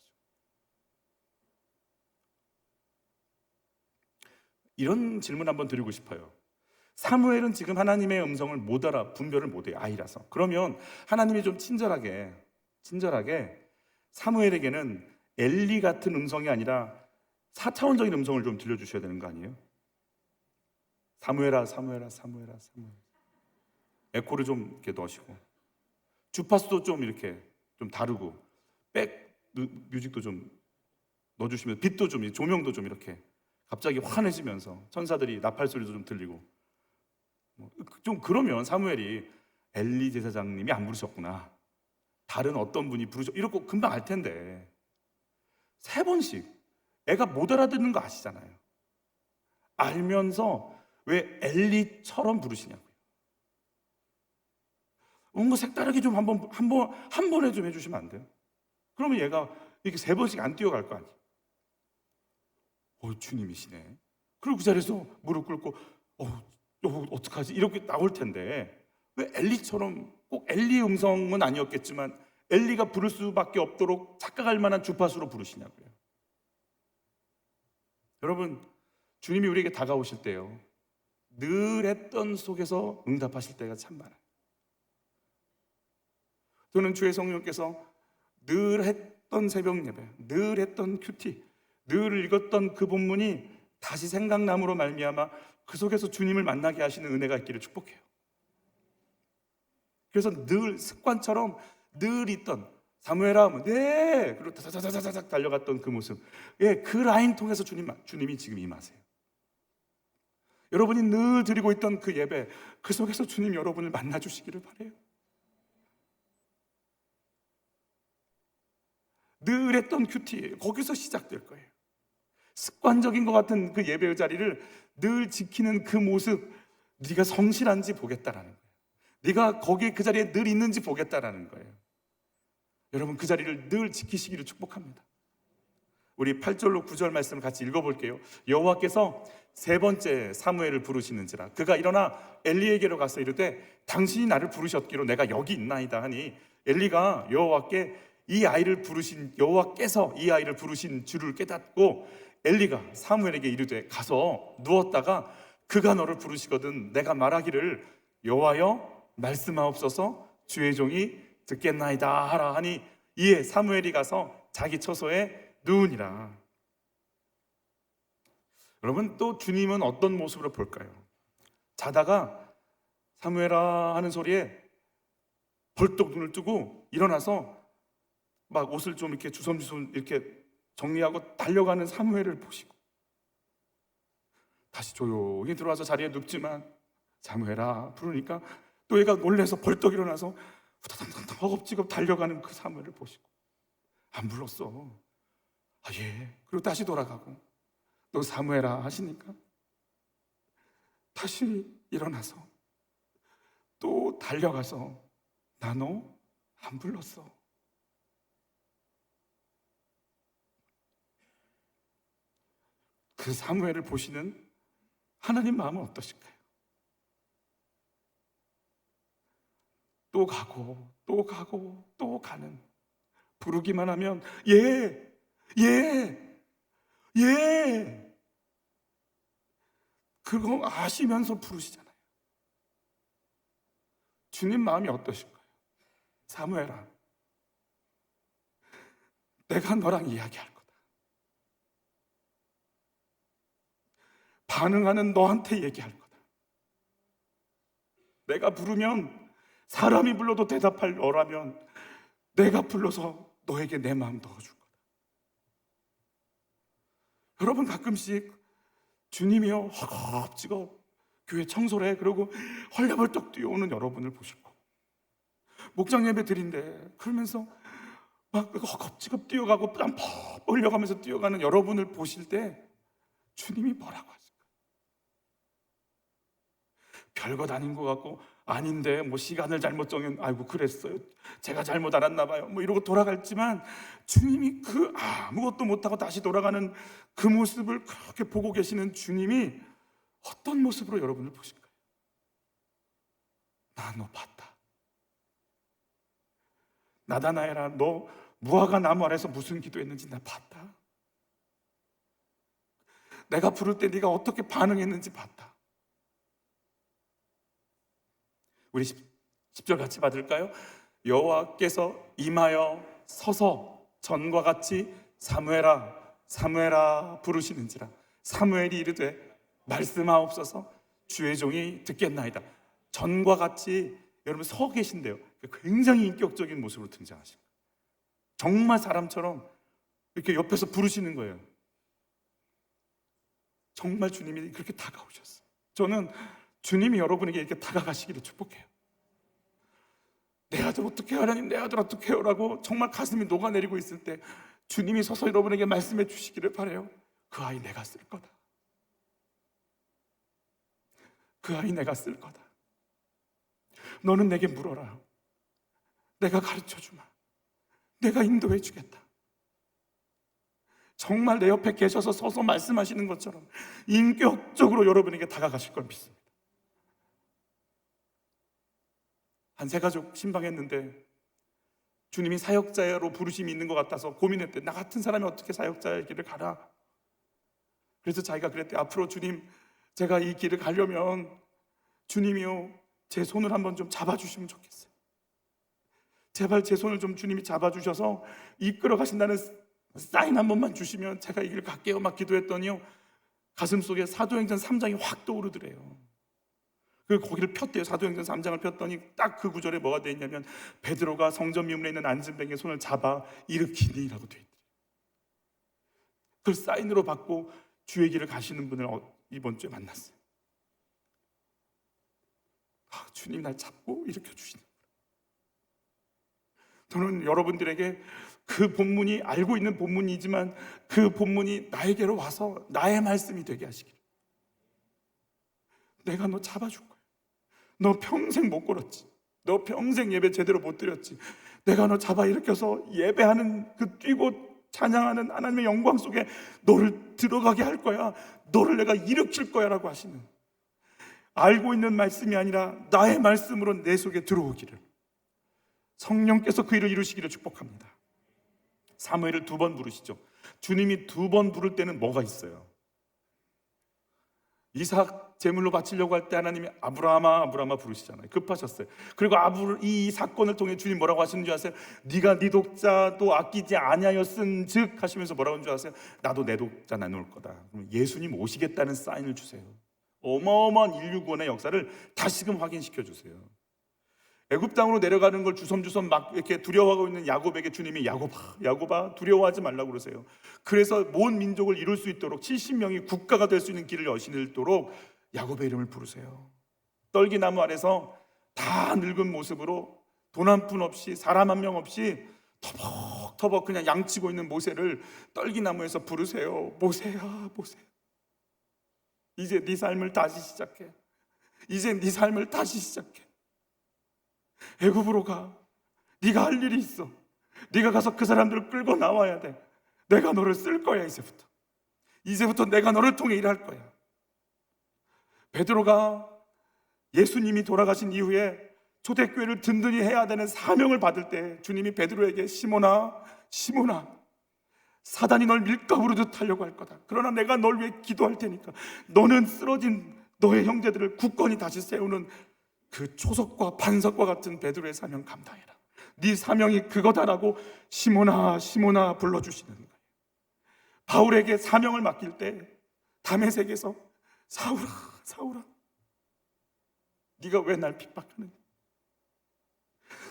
이런 질문 한번 드리고 싶어요. 사무엘은 지금 하나님의 음성을 못 알아, 분별을 못 해요. 아이라서. 그러면 하나님이 좀 친절하게 사무엘에게는 엘리 같은 음성이 아니라 4차원적인 음성을 좀 들려주셔야 되는 거 아니에요? 사무엘아, 사무엘아, 사무엘아, 사무엘. 에코를 좀 이렇게 넣으시고 주파수도 좀 이렇게 좀 다르고 백 뮤직도 좀 넣어주시면 빛도 좀 조명도 좀 이렇게 갑자기 환해지면서 천사들이 나팔 소리도 좀 들리고 좀 그러면 사무엘이 엘리 제사장님이 안 부르셨구나, 다른 어떤 분이 이러고 금방 알 텐데 3번씩 애가 못 알아듣는 거 아시잖아요. 알면서 왜 엘리처럼 부르시냐고요. 뭔가 색다르게 좀 한 번에 좀 해주시면 안 돼요? 그러면 얘가 이렇게 3번씩 안 뛰어갈 거 아니에요. 주님이시네. 그리고 그 자리에서 무릎 꿇고 어떡하지? 이렇게 나올 텐데 왜 엘리처럼, 꼭 엘리 음성은 아니었겠지만 엘리가 부를 수밖에 없도록 착각할 만한 주파수로 부르시냐고요. 여러분, 주님이 우리에게 다가오실 때요 늘 했던 속에서 응답하실 때가 참 많아요. 저는 주의 성령께서 늘 했던 새벽 예배, 늘 했던 큐티, 늘 읽었던 그 본문이 다시 생각남으로 말미암아 그 속에서 주님을 만나게 하시는 은혜가 있기를 축복해요. 그래서 늘 습관처럼 늘 있던 사무엘아 하면 네, 그리고 다다다다닥 달려갔던 그 모습, 그 라인 통해서 주님이 지금 임하세요. 여러분이 늘 드리고 있던 그 예배, 그 속에서 주님 여러분을 만나 주시기를 바라요. 늘 했던 큐티, 거기서 시작될 거예요. 습관적인 것 같은 그 예배의 자리를 늘 지키는 그 모습, 네가 성실한지 보겠다라는 거예요. 네가 거기에 그 자리에 늘 있는지 보겠다라는 거예요. 여러분, 그 자리를 늘 지키시기를 축복합니다. 우리 8절로 9절 말씀을 같이 읽어볼게요. 여호와께서 3번째 사무엘을 부르시는지라 그가 일어나 엘리에게로 가서 이르되 당신이 나를 부르셨기로 내가 여기 있나이다 하니 엘리가 여호와께서 이 아이를 부르신 줄을 깨닫고 엘리가 사무엘에게 이르되 가서 누웠다가 그가 너를 부르시거든 내가 말하기를 여호와여 말씀하옵소서 주의 종이 듣겠나이다 하라 하니 이에 사무엘이 가서 자기 처소에 누우니라. 여러분, 또 주님은 어떤 모습으로 볼까요? 자다가 사무엘아 하는 소리에 벌떡 눈을 뜨고 일어나서 막 옷을 좀 이렇게 주섬주섬 이렇게 정리하고 달려가는 사무엘을 보시고 다시 조용히 들어와서 자리에 눕지만 사무엘아 부르니까 또 얘가 놀래서 벌떡 일어나서 후다닥닥 허겁지겁 달려가는 그 사무엘을 보시고 안 불렀어. 그리고 다시 돌아가고 너 사무엘아 하시니까 다시 일어나서 또 달려가서 나 너 안 불렀어. 그 사무엘을 보시는 하나님 마음은 어떠실까요? 또 가고 또 가고 또 가는, 부르기만 하면 예 그거 아시면서 부르시잖아요. 주님 마음이 어떠실까요? 사무엘아, 내가 너랑 이야기할 거다. 반응하는 너한테 얘기할 거다. 내가 부르면, 사람이 불러도 대답할 너라면 내가 불러서 너에게 내 마음 넣어줄 거다. 여러분, 가끔씩 주님이요 허겁지겁 교회 청소를 해 그러고 헐레벌떡 뛰어오는 여러분을 보시고 목장 예배 드린대. 그러면서 막 허겁지겁 뛰어가고 땀 퍽 흘려가면서 뛰어가는 여러분을 보실 때 주님이 뭐라고 하실까? 별것 아닌 것 같고, 아닌데 뭐 시간을 잘못 정한, 아이고 그랬어요, 제가 잘못 알았나 봐요, 뭐 이러고 돌아갔지만, 주님이 그 아무것도 못하고 다시 돌아가는 그 모습을 그렇게 보고 계시는 주님이 어떤 모습으로 여러분을 보실까요? 나 너 봤다. 나다나엘아, 너 무화과 나무 아래서 무슨 기도했는지 나 봤다. 내가 부를 때 네가 어떻게 반응했는지 봤다. 우리 10절 같이 받을까요? 여호와께서 임하여 서서 전과 같이 사무엘아 사무엘아 부르시는지라. 사무엘이 이르되 말씀하옵소서, 주의 종이 듣겠나이다. 전과 같이, 여러분 서 계신데요, 굉장히 인격적인 모습으로 등장하신 거예요. 정말 사람처럼 이렇게 옆에서 부르시는 거예요. 정말 주님이 그렇게 다가오셨어요. 저는 주님이 여러분에게 이렇게 다가가시기를 축복해요. 내 아들 어떻게 해요, 하나님, 내 아들 어떻게 해요? 라고 정말 가슴이 녹아내리고 있을 때 주님이 서서 여러분에게 말씀해 주시기를 바라요. 그 아이 내가 쓸 거다. 그 아이 내가 쓸 거다. 너는 내게 물어라. 내가 가르쳐 주마. 내가 인도해 주겠다. 정말 내 옆에 계셔서 서서 말씀하시는 것처럼 인격적으로 여러분에게 다가가실 걸 믿습니다. 한 세 가족 신방했는데 주님이 사역자로 부르심이 있는 것 같아서 고민했대. 나 같은 사람이 어떻게 사역자의 길을 가라. 그래서 자기가 그랬대. 앞으로 주님, 제가 이 길을 가려면 주님이요, 제 손을 한번 좀 잡아주시면 좋겠어요. 제발 제 손을 좀 주님이 잡아주셔서 이끌어 가신다는 사인 한 번만 주시면 제가 이 길 갈게요. 막 기도했더니요, 가슴속에 사도행전 3장이 확 떠오르더래요. 그 거기를 폈대요. 사도행전 3장을 폈더니 딱 그 구절에 뭐가 돼 있냐면, 베드로가 성전 미문에 있는 안진뱅이의 손을 잡아 일으키니라고 돼 있대요. 그걸 사인으로 받고 주의 길을 가시는 분을 이번 주에 만났어요. 주님 날 잡고 일으켜 주시는 거예요. 저는 여러분들에게 그 본문이, 알고 있는 본문이지만 그 본문이 나에게로 와서 나의 말씀이 되게 하시기를. 내가 너 잡아줄 거야. 너 평생 못 걸었지. 너 평생 예배 제대로 못 드렸지. 내가 너 잡아 일으켜서 예배하는 그 뛰고 찬양하는 하나님의 영광 속에 너를 들어가게 할 거야. 너를 내가 일으킬 거야 라고 하시는, 알고 있는 말씀이 아니라 나의 말씀으로 내 속에 들어오기를 성령께서 그 일을 이루시기를 축복합니다. 사무엘을 2번 부르시죠. 주님이 2번 부를 때는 뭐가 있어요? 이삭 제물로 바치려고 할 때 하나님이 아브라함아 아브라함아 부르시잖아요. 급하셨어요. 그리고 이 사건을 통해 주님 뭐라고 하시는 줄 아세요? 네가 네 독자도 아끼지 아니하였은즉 하시면서 뭐라고 하는 줄 아세요? 나도 내 독자 나눌 거다. 그럼 예수님 오시겠다는 사인을 주세요. 어마어마한 인류 구원의 역사를 다시금 확인시켜 주세요. 애굽 땅으로 내려가는 걸 주섬주섬 막 이렇게 두려워하고 있는 야곱에게 주님이 야곱아 두려워하지 말라고 그러세요. 그래서 모든 민족을 이룰 수 있도록 70명이 국가가 될 수 있는 길을 여시도록 야곱의 이름을 부르세요. 떨기나무 아래서 다 늙은 모습으로 돈 한 푼 없이 사람 한 명 없이 터벅터벅 그냥 양치고 있는 모세를 떨기나무에서 부르세요. 모세야 모세, 이제 네 삶을 다시 시작해. 이제 네 삶을 다시 시작해. 애굽으로 가. 네가 할 일이 있어. 네가 가서 그 사람들을 끌고 나와야 돼. 내가 너를 쓸 거야. 이제부터 내가 너를 통해 일할 거야. 베드로가 예수님이 돌아가신 이후에 초대교회를 든든히 해야 되는 사명을 받을 때 주님이 베드로에게 시몬아 사단이 널 밀가부르듯 하려고 할 거다. 그러나 내가 널 위해 기도할 테니까 너는 쓰러진 너의 형제들을 굳건히 다시 세우는 그 초석과 반석과 같은 베드로의 사명 감당해라. 네 사명이 그거다라고 시몬아 불러주시는 거예요. 바울에게 사명을 맡길 때 다메섹에서 사울아 네가 왜 날 핍박하느냐,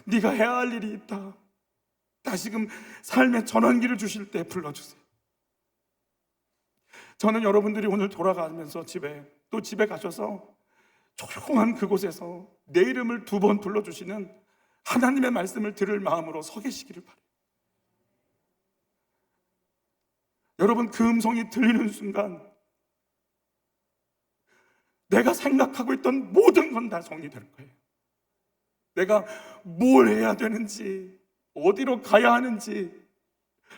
네가 해야 할 일이 있다. 다시금 삶의 전환기를 주실 때 불러주세요. 저는 여러분들이 오늘 돌아가면서 집에 가셔서 조용한 그곳에서 내 이름을 2번 불러주시는 하나님의 말씀을 들을 마음으로 서 계시기를 바라요. 여러분, 그 음성이 들리는 순간 내가 생각하고 있던 모든 건 다 정리될 거예요. 내가 뭘 해야 되는지, 어디로 가야 하는지,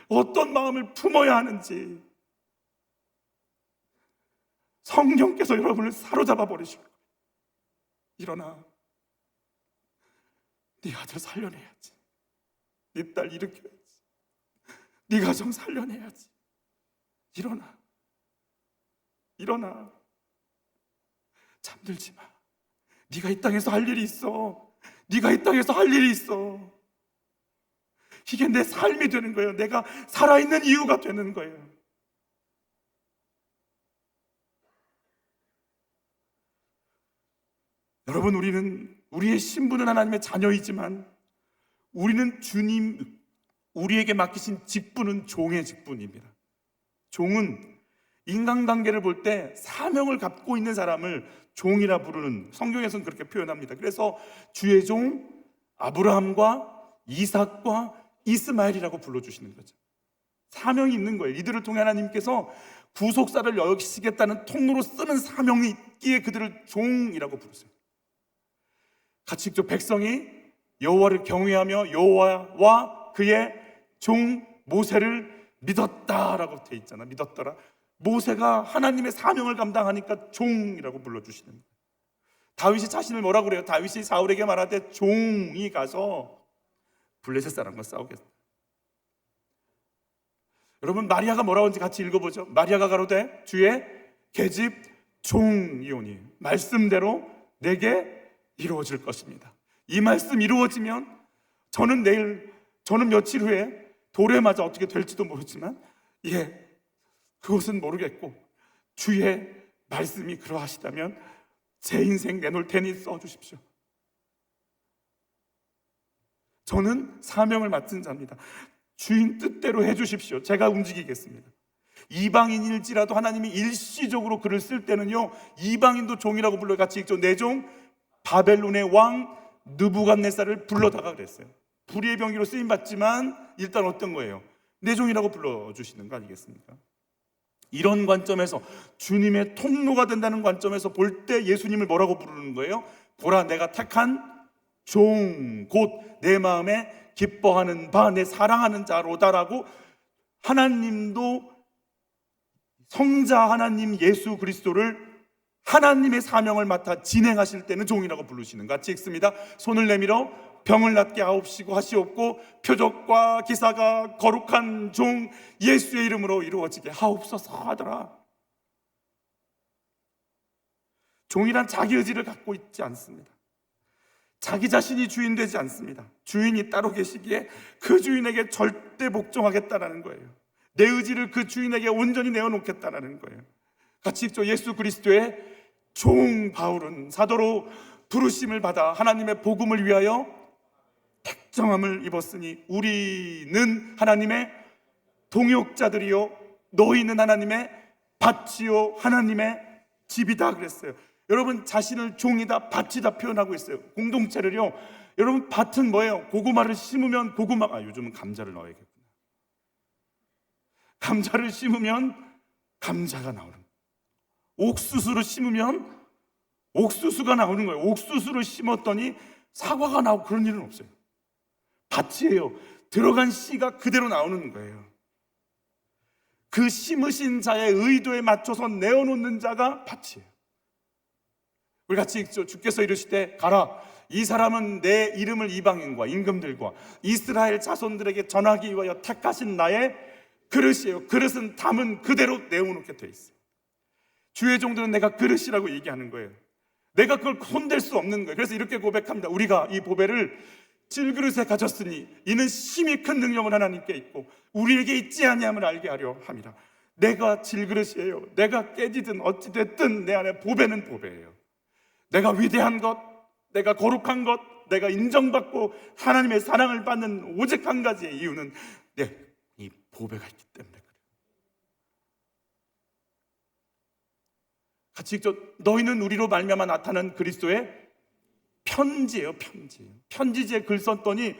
어떤 마음을 품어야 하는지, 성령께서 여러분을 사로잡아 버리실 거예요. 일어나. 네 아들 살려내야지. 네 딸 일으켜야지. 네 가정 살려내야지. 일어나. 일어나. 잠들지 마. 네가 이 땅에서 할 일이 있어. 네가 이 땅에서 할 일이 있어. 이게 내 삶이 되는 거예요. 내가 살아있는 이유가 되는 거예요. 여러분, 우리의 신분은 하나님의 자녀이지만 우리는 주님, 우리에게 맡기신 직분은 종의 직분입니다. 종은 인간관계를 볼 때 사명을 갖고 있는 사람을 종이라 부르는, 성경에서는 그렇게 표현합니다. 그래서 주의 종 아브라함과 이삭과 이스마엘이라고 불러주시는 거죠. 사명이 있는 거예요. 이들을 통해 하나님께서 구속사를 여시겠다는 통로로 쓰는 사명이 있기에 그들을 종이라고 부르세요. 같이 읽죠. 백성이 여호와를 경외하며 여호와와 그의 종 모세를 믿었다라고 돼 있잖아. 믿었더라. 모세가 하나님의 사명을 감당하니까 종이라고 불러주시는 거예요. 다윗이 자신을 뭐라고 그래요? 다윗이 사울에게 말하되 종이 가서 블레셋 사람과 싸우겠다. 여러분, 마리아가 뭐라고 하는지 같이 읽어보죠. 마리아가 가로되 주의 계집 종이오니 말씀대로 내게 이루어질 것입니다. 이 말씀 이루어지면 저는 며칠 후에 돌에 맞아 어떻게 될지도 모르지만 그것은 모르겠고 주의 말씀이 그러하시다면 제 인생 내놓을 테니 써주십시오. 저는 사명을 맡은 자입니다. 주인 뜻대로 해주십시오. 제가 움직이겠습니다. 이방인일지라도 하나님이 일시적으로 그를 쓸 때는요, 이방인도 종이라고 불러요. 같이 읽죠. 내 종 바벨론의 왕 느부갓네살을 불러다가 그랬어요. 불의의 병기로 쓰임받지만 일단 어떤 거예요? 내 종이라고 불러주시는 거 아니겠습니까? 이런 관점에서, 주님의 통로가 된다는 관점에서 볼 때 예수님을 뭐라고 부르는 거예요? 보라, 내가 택한 종, 곧 내 마음에 기뻐하는 바, 내 사랑하는 자로다라고 하나님도 성자 하나님 예수 그리스도를 하나님의 사명을 맡아 진행하실 때는 종이라고 부르시는 것. 같이 읽습니다. 손을 내밀어 병을 낫게 하옵시고 하시옵고 표적과 기사가 거룩한 종 예수의 이름으로 이루어지게 하옵소서 하더라. 종이란 자기 의지를 갖고 있지 않습니다. 자기 자신이 주인 되지 않습니다. 주인이 따로 계시기에 그 주인에게 절대 복종하겠다라는 거예요. 내 의지를 그 주인에게 온전히 내어놓겠다라는 거예요. 같이 읽죠. 예수 그리스도의 종 바울은 사도로 부르심을 받아 하나님의 복음을 위하여 택정함을 입었으니 우리는 하나님의 동역자들이요 너희는 하나님의 밭이요 하나님의 집이다 그랬어요. 여러분, 자신을 종이다 밭이다 표현하고 있어요. 공동체를요. 여러분, 밭은 뭐예요? 고구마를 심으면 요즘은 감자를 넣어야겠구나. 감자를 심으면 감자가 나오는 거예요. 옥수수를 심으면 옥수수가 나오는 거예요. 옥수수를 심었더니 사과가 나오고 그런 일은 없어요. 밭이에요. 들어간 씨가 그대로 나오는 거예요. 그 심으신 자의 의도에 맞춰서 내어놓는 자가 밭이에요. 우리 같이 읽죠. 주께서 이르시되 가라, 이 사람은 내 이름을 이방인과 임금들과 이스라엘 자손들에게 전하기 위하여 택하신 나의 그릇이에요. 그릇은 담은 그대로 내어놓게 돼 있어요. 주의 종들은 내가 그릇이라고 얘기하는 거예요. 내가 그걸 손댈 수 없는 거예요. 그래서 이렇게 고백합니다. 우리가 이 보배를 질그릇에 가졌으니 이는 심히 큰 능력을 하나님께 있고 우리에게 있지 아니함을 알게 하려 함이라. 내가 질그릇이에요. 내가 깨지든 어찌됐든 내 안에 보배는 보배예요. 내가 위대한 것, 내가 거룩한 것, 내가 인정받고 하나님의 사랑을 받는 오직 한 가지의 이유는 이 보배가 있기 때문에 그래요. 같이 읽죠. 너희는 우리로 말미암아 나타난 그리스도의 편지예요, 편지. 편지지에 글 썼더니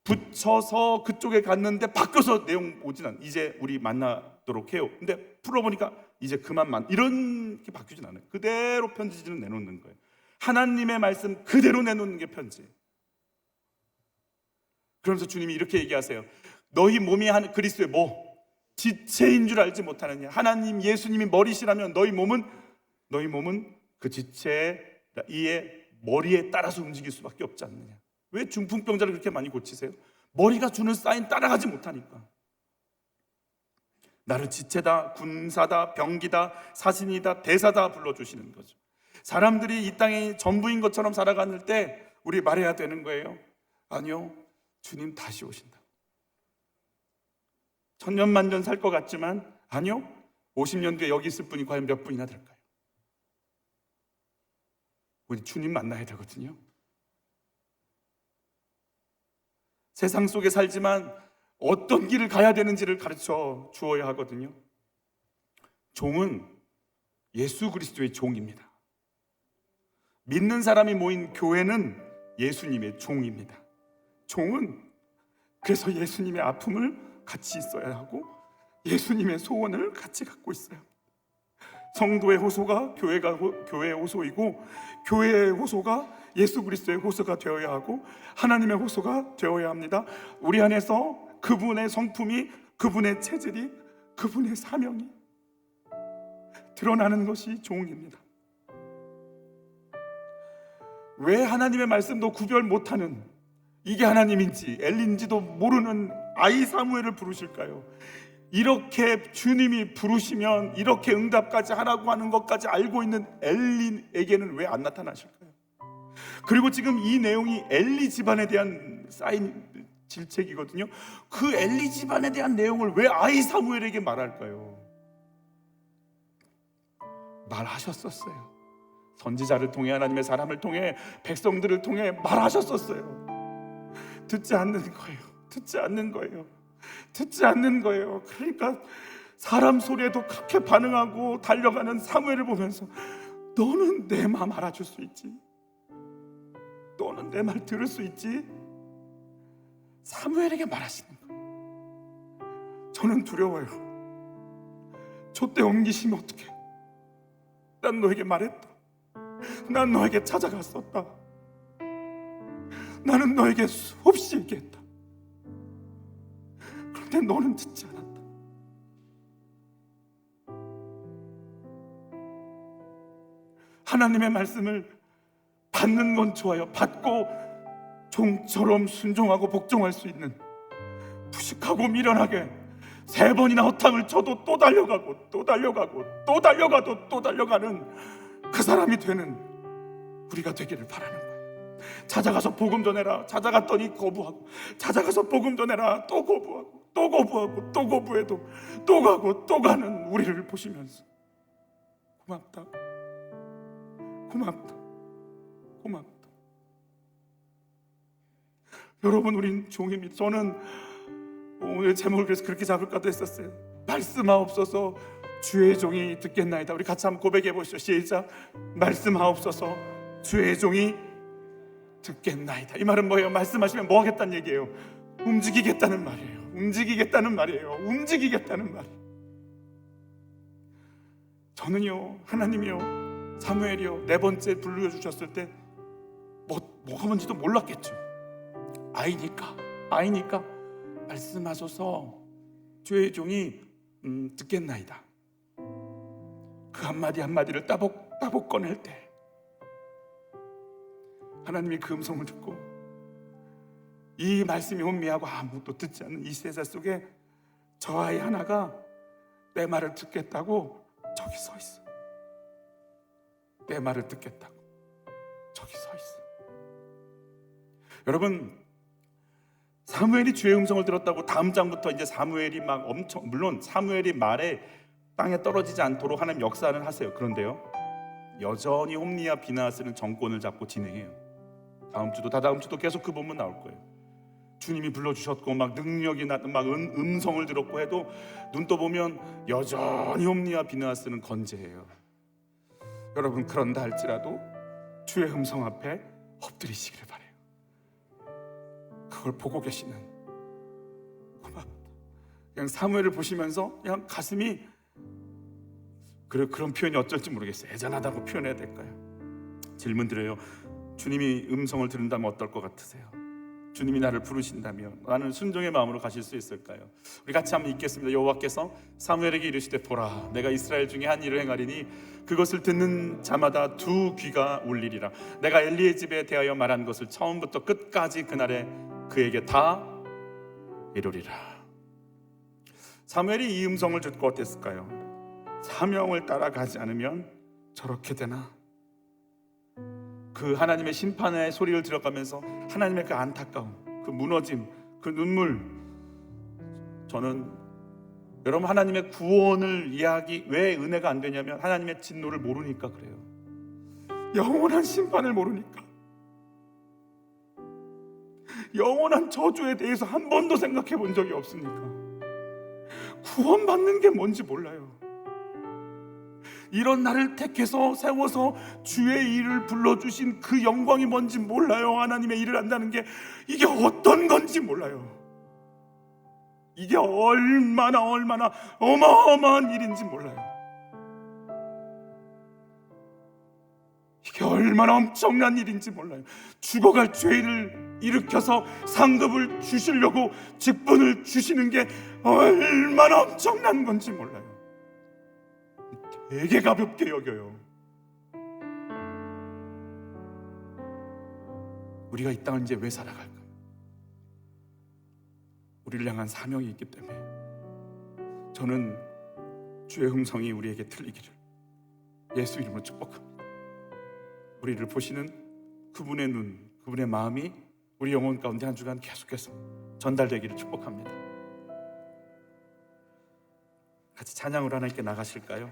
붙여서 그쪽에 갔는데 바뀌어서 내용 오진 않아. 이제 우리 만나도록 해요. 근데 풀어보니까 이제 그만 이렇게 바뀌진 않아요. 그대로 편지지는 내놓는 거예요. 하나님의 말씀 그대로 내놓는 게 편지. 그러면서 주님이 이렇게 얘기하세요. 너희 몸이 그리스도의 뭐? 지체인 줄 알지 못하느냐. 하나님 예수님이 머리시라면 너희 몸은 그 지체 이의 머리에 따라서 움직일 수밖에 없지 않느냐. 왜 중풍병자를 그렇게 많이 고치세요? 머리가 주는 사인 따라가지 못하니까. 나를 지체다, 군사다, 병기다, 사신이다, 대사다 불러주시는 거죠. 사람들이 이 땅이 전부인 것처럼 살아가는 때 우리 말해야 되는 거예요. 아니요, 주님 다시 오신다. 천년만년 살 것 같지만 아니요, 50년 뒤에 여기 있을 분이 과연 몇 분이나 될까요? 우리 주님 만나야 되거든요. 세상 속에 살지만 어떤 길을 가야 되는지를 가르쳐 주어야 하거든요. 종은 예수 그리스도의 종입니다. 믿는 사람이 모인 교회는 예수님의 종입니다. 종은 그래서 예수님의 아픔을 같이 있어야 하고 예수님의 소원을 같이 갖고 있어요. 성도의 호소가 교회의 호소이고 교회의 호소가 예수 그리스도의 호소가 되어야 하고 하나님의 호소가 되어야 합니다. 우리 안에서 그분의 성품이, 그분의 체질이, 그분의 사명이 드러나는 것이 종입니다. 왜 하나님의 말씀도 구별 못하는, 이게 하나님인지 엘리인지도 모르는 아이 사무엘을 부르실까요? 이렇게 주님이 부르시면 이렇게 응답까지 하라고 하는 것까지 알고 있는 엘리에게는 왜 안 나타나실까요? 그리고 지금 이 내용이 엘리 집안에 대한 쌓인 질책이거든요. 그 엘리 집안에 대한 내용을 왜 아이 사무엘에게 말할까요? 말하셨었어요. 선지자를 통해, 하나님의 사람을 통해, 백성들을 통해 말하셨었어요. 듣지 않는 거예요. 듣지 않는 거예요. 듣지 않는 거예요. 그러니까 사람 소리에도 그렇게 반응하고 달려가는 사무엘을 보면서 너는 내 마음 알아줄 수 있지? 너는 내 말 들을 수 있지? 사무엘에게 말하시는 거예요. 저는 두려워요. 촛대 옮기시면 어떡해? 난 너에게 말했다. 난 너에게 찾아갔었다. 나는 너에게 수없이 얘기했다. 그런데 너는 듣지 않았다. 하나님의 말씀을 받는 건 좋아요. 받고 종처럼 순종하고 복종할 수 있는, 부식하고 미련하게 3번이나 허탕을 쳐도 또 달려가고 또 달려가고 또 달려가도 또 달려가는 그 사람이 되는 우리가 되기를 바라는 거예요. 찾아가서 복음 전해라. 찾아갔더니 거부하고, 찾아가서 복음 전해라. 또 거부하고, 또 거부하고, 또 거부해도 또 가고 또 가는 우리를 보시면서 고맙다, 고맙다, 고맙다. 여러분, 우린 종입니다. 저는 오늘 제목을 그래서 그렇게 잡을까도 했었어요. 말씀하옵소서 주의 종이 듣겠나이다. 우리 같이 한번 고백해 보시죠. 시작. 말씀하옵소서 주의 종이 듣겠나이다. 이 말은 뭐예요? 말씀하시면 뭐 하겠다는 얘기예요? 움직이겠다는 말이에요. 움직이겠다는 말이에요. 움직이겠다는 말이에요. 저는요, 하나님이요, 사무엘이요, 4번째 불러주셨을 때 뭐가 뭔지도 몰랐겠죠. 아이니까 말씀하소서 주의 종이 듣겠나이다. 그 한마디 한마디를 따복 꺼낼 때 하나님이 그 음성을 듣고 이 말씀이 혼미하고 아무것도 듣지 않는 이 세상 속에 저 아이 하나가 내 말을 듣겠다고 저기 서 있어. 내 말을 듣겠다고 저기 서 있어. 여러분, 사무엘이 주의 음성을 들었다고 다음 장부터 이제 사무엘이 막 엄청, 물론 사무엘이 말에 땅에 떨어지지 않도록 하나님 역사는 하세요. 그런데요, 여전히 홈리와 비나하스는 정권을 잡고 진행해요. 다음 주도 다다음 주도 계속 그 본문 나올 거예요. 주님이 불러주셨고 막 능력이 막 음성을 들었고 해도 눈 떠보면 여전히 홈리와 비나하스는 건재해요. 여러분, 그런다 할지라도 주의 음성 앞에 엎드리시기를 바래요. 그걸 보고 계시는 고맙다. 그냥 사무엘을 보시면서 그냥 가슴이 그런 표현이 어쩔지 모르겠어요. 애잔하다고 표현해야 될까요? 질문 드려요. 주님이 음성을 들은다면 어떨 것 같으세요? 주님이 나를 부르신다면 나는 순종의 마음으로 가실 수 있을까요? 우리 같이 한번 읽겠습니다. 여호와께서 사무엘에게 이르시되 보라 내가 이스라엘 중에 한 일을 행하리니 그것을 듣는 자마다 두 귀가 울리리라. 내가 엘리의 집에 대하여 말한 것을 처음부터 끝까지 그날에 그에게 다 이루리라. 사무엘이 이 음성을 듣고 어땠을까요? 사명을 따라가지 않으면 저렇게 되나? 그 하나님의 심판의 소리를 들어가면서 하나님의 그 안타까움, 그 무너짐, 그 눈물, 저는 여러분 하나님의 구원을 이해하기 왜 은혜가 안 되냐면 하나님의 진노를 모르니까 그래요. 영원한 심판을 모르니까, 영원한 저주에 대해서 한 번도 생각해 본 적이 없으니까, 구원받는 게 뭔지 몰라요. 이런 나를 택해서 세워서 주의 일을 불러주신 그 영광이 뭔지 몰라요. 하나님의 일을 한다는 게 이게 어떤 건지 몰라요. 이게 얼마나 어마어마한 일인지 몰라요. 이게 얼마나 엄청난 일인지 몰라요. 죽어갈 죄인을 일으켜서 상급을 주시려고 직분을 주시는 게 얼마나 엄청난 건지 몰라요. 되게 가볍게 여겨요. 우리가 이 땅을 이제 왜 살아갈까요? 우리를 향한 사명이 있기 때문에. 저는 주의 음성이 우리에게 들리기를 예수 이름으로 축복합니다. 우리를 보시는 그분의 눈, 그분의 마음이 우리 영혼 가운데 한 주간 계속해서 전달되기를 축복합니다. 같이 찬양으로 하나님께 나가실까요?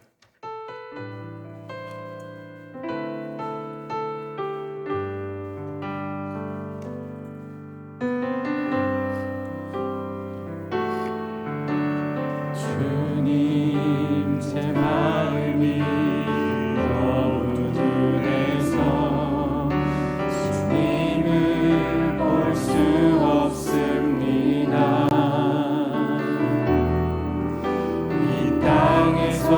주님 제 마음이 너무 둔해서 주님을 볼 수 없습니다. 이 땅에서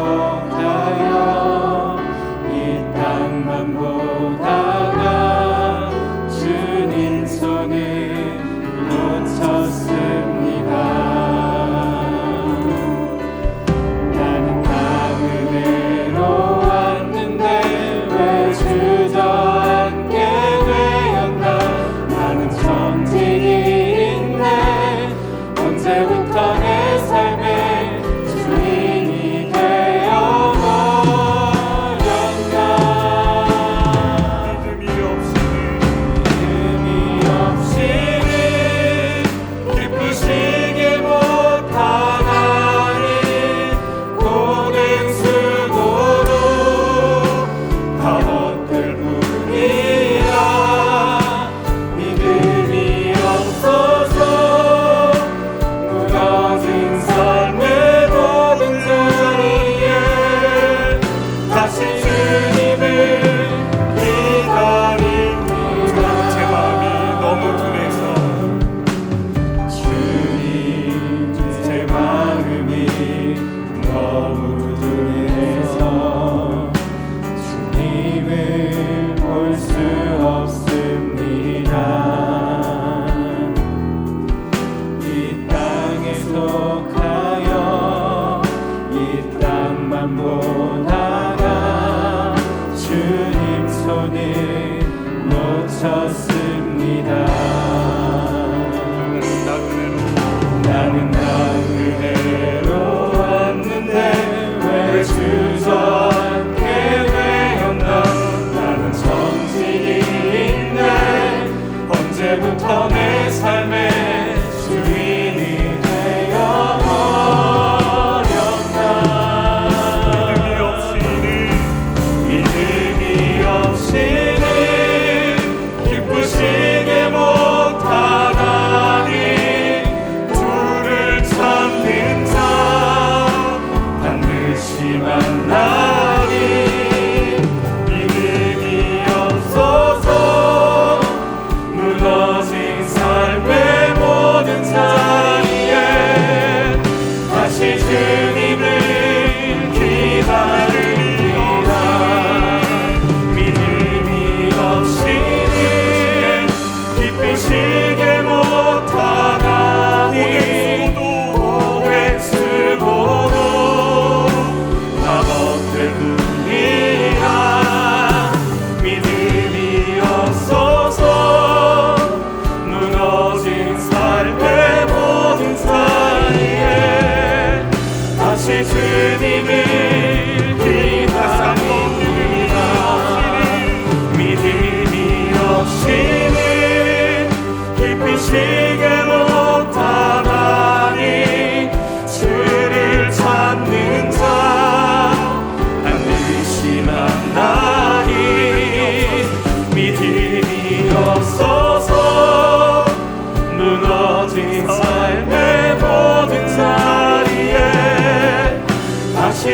가요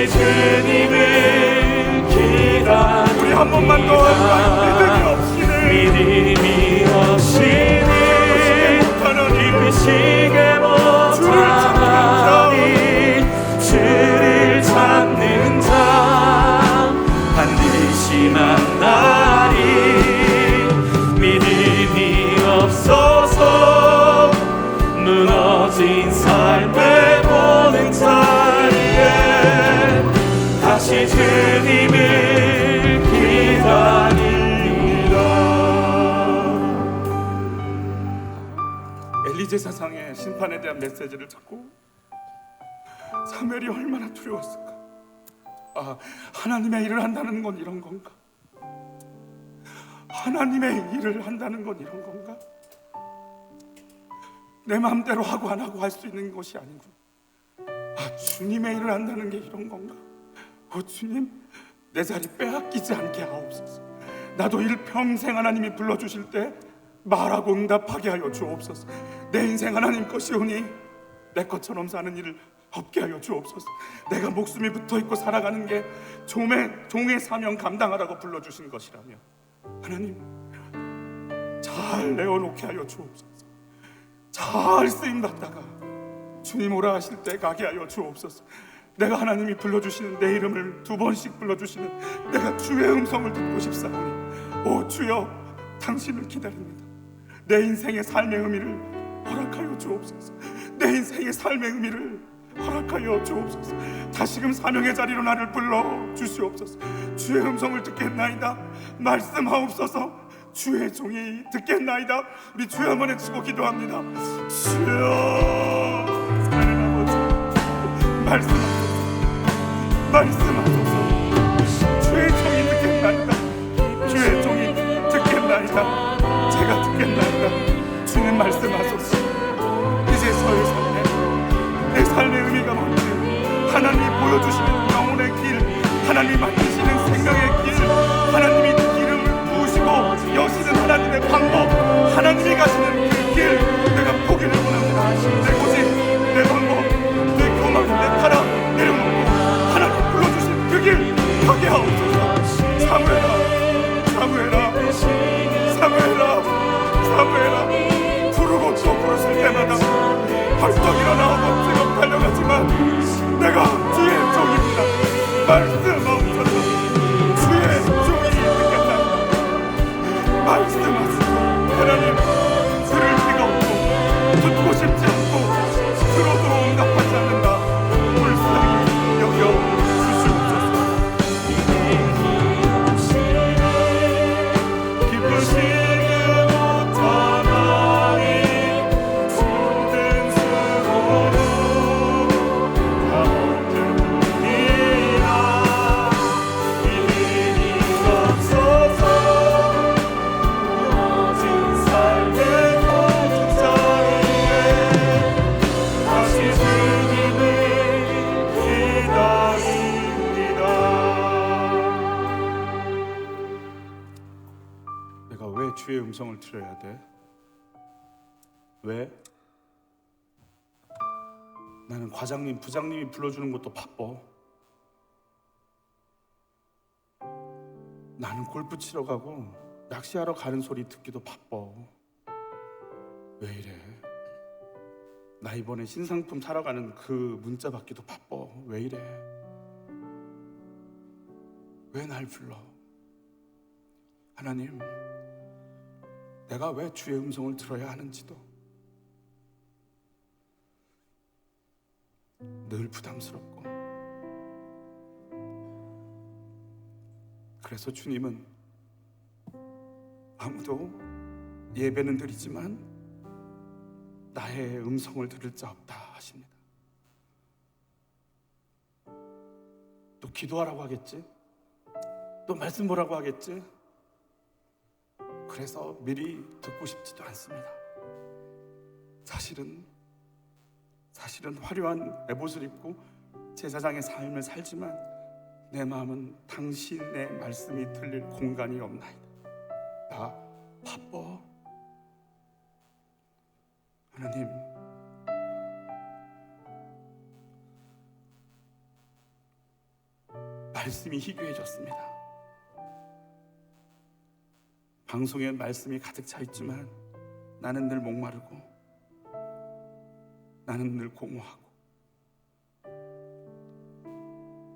주님을 기다립니다. 우리 한 번만 더 믿음이 없이는 깊으시게 못하니 주를 찾는 자 반드시 만나리. 믿음이 없어서 무너진 삶을 보는 자리에 다시 주님을 기다립니다. 엘리 제사장의 심판에 대한 메시지를 듣고 사무엘이 얼마나 두려웠을까. 하나님의 일을 한다는 건 이런 건가? 하나님의 일을 한다는 건 이런 건가? 내 마음대로 하고 안 하고 할 수 있는 것이 아니고 주님의 일을 한다는 게 이런 건가? 주님, 내 자리 빼앗기지 않게 하옵소서. 나도 일평생 하나님이 불러주실 때 말하고 응답하게 하여 주옵소서. 내 인생 하나님 것이오니 내 것처럼 사는 일을 없게 하여 주옵소서. 내가 목숨이 붙어있고 살아가는 게 종의 사명 감당하라고 불러주신 것이라며 하나님 잘 내어놓게 하여 주옵소서. 잘 쓰임받다가 주님 오라 하실 때 가게 하여 주옵소서. 내가 하나님이 불러주시는 내 이름을 2번씩 불러주시는 내가 주의 음성을 듣고 싶사오니 오 주여 당신을 기다립니다. 내 인생의 삶의 의미를 허락하여 주옵소서. 내 인생의 삶의 의미를 허락하여 주옵소서. 다시금 사명의 자리로 나를 불러 주시옵소서. 주의 음성을 듣겠나이다. 말씀하옵소서. 주의 종이 듣겠나이다. 우리 주여 한번 외치고 기도합니다. 주여 하나님 아버지 말씀하소서. 말씀하소서. 주의 종이 듣겠나이다. 주의 종이 듣겠나이다. 제가 듣겠나이다. 주님 말씀하소서. 이제서의 삶에 내 삶의 의미가 뭔지 하나님이 보여주시는 영혼의 길, 하나님이 만드시는 생명의 길, 하나님이 기름을 부으시고 여시는 하나님의 방법, 하나님이 가시는 그 길 내가 포기를 원합니다. 내 고집, 내 방법, 내 교만, 내 타락 내려놓고 하나님 불러주신 그 길 가게 하옵소서. 사무엘아, 사무엘아, 사무엘아, 사무엘아. 부르고 또 부르실 때마다 벌떡 일어나고 지금 달려가지만 내가 주의 종입니다. 말씀하옵소서. 주의 종이 듣겠다. 말씀하소서. 하나님 들을 리가 없고 듣고 싶지 않고 들어도 응답하지 않는다. 불쌍히 여겨 주시옵소서. 기쁘시게 못하나니 힘든 수고로 다 얻으리라. 믿음이 없어서 무너진 삶의 모든 자리에 다시 주님을 기다립니다. 내가 왜 주의 음성을 들어야 돼? 왜? 나는 과장님, 부장님이 불러주는 것도 바빠. 나는 골프 치러 가고 낚시하러 가는 소리 듣기도 바빠. 왜 이래? 나 이번에 신상품 사러 가는 그 문자 받기도 바빠. 왜 이래? 왜 날 불러? 하나님, 내가 왜 주의 음성을 들어야 하는지도 늘 부담스럽고, 그래서 주님은 아무도 예배는 드리지만 나의 음성을 들을 자 없다 하십니다. 또 기도하라고 하겠지? 또 말씀 보라고 하겠지? 그래서 미리 듣고 싶지도 않습니다. 사실은 화려한 에봇을 입고 제사장의 삶을 살지만 내 마음은 당신의 말씀이 들릴 공간이 없나이다. 나 바빠. 하나님, 말씀이 희귀해졌습니다. 방송에 말씀이 가득 차 있지만 나는 늘 목마르고 나는 늘 공허하고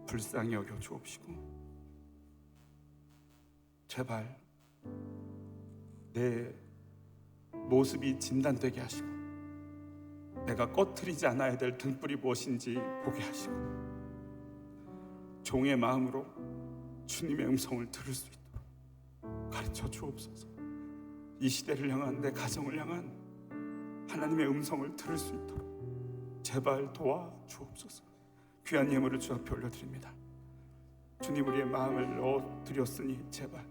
불쌍히 여겨 주옵시고 제발 내 모습이 진단되게 하시고 내가 꺼트리지 않아야 될 등불이 무엇인지 보게 하시고 종의 마음으로 주님의 음성을 들을 수 있도록 가르쳐 주옵소서. 이 시대를 향한 내 가정을 향한 하나님의 음성을 들을 수 있도록 제발 도와주옵소서. 귀한 예물을 주 앞에 올려드립니다. 주님, 우리의 마음을 넣어드렸으니 제발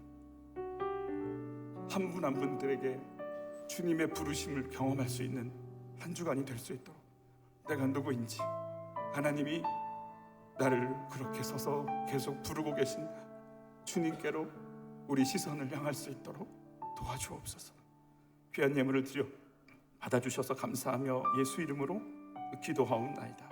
한 분 한 분들에게 주님의 부르심을 경험할 수 있는 한 주간이 될 수 있도록 내가 누구인지 하나님이 나를 그렇게 서서 계속 부르고 계신 주님께로 우리 시선을 향할 수 있도록 도와주옵소서. 귀한 예물을 드려 받아주셔서 감사하며 예수 이름으로 기도하옵나이다.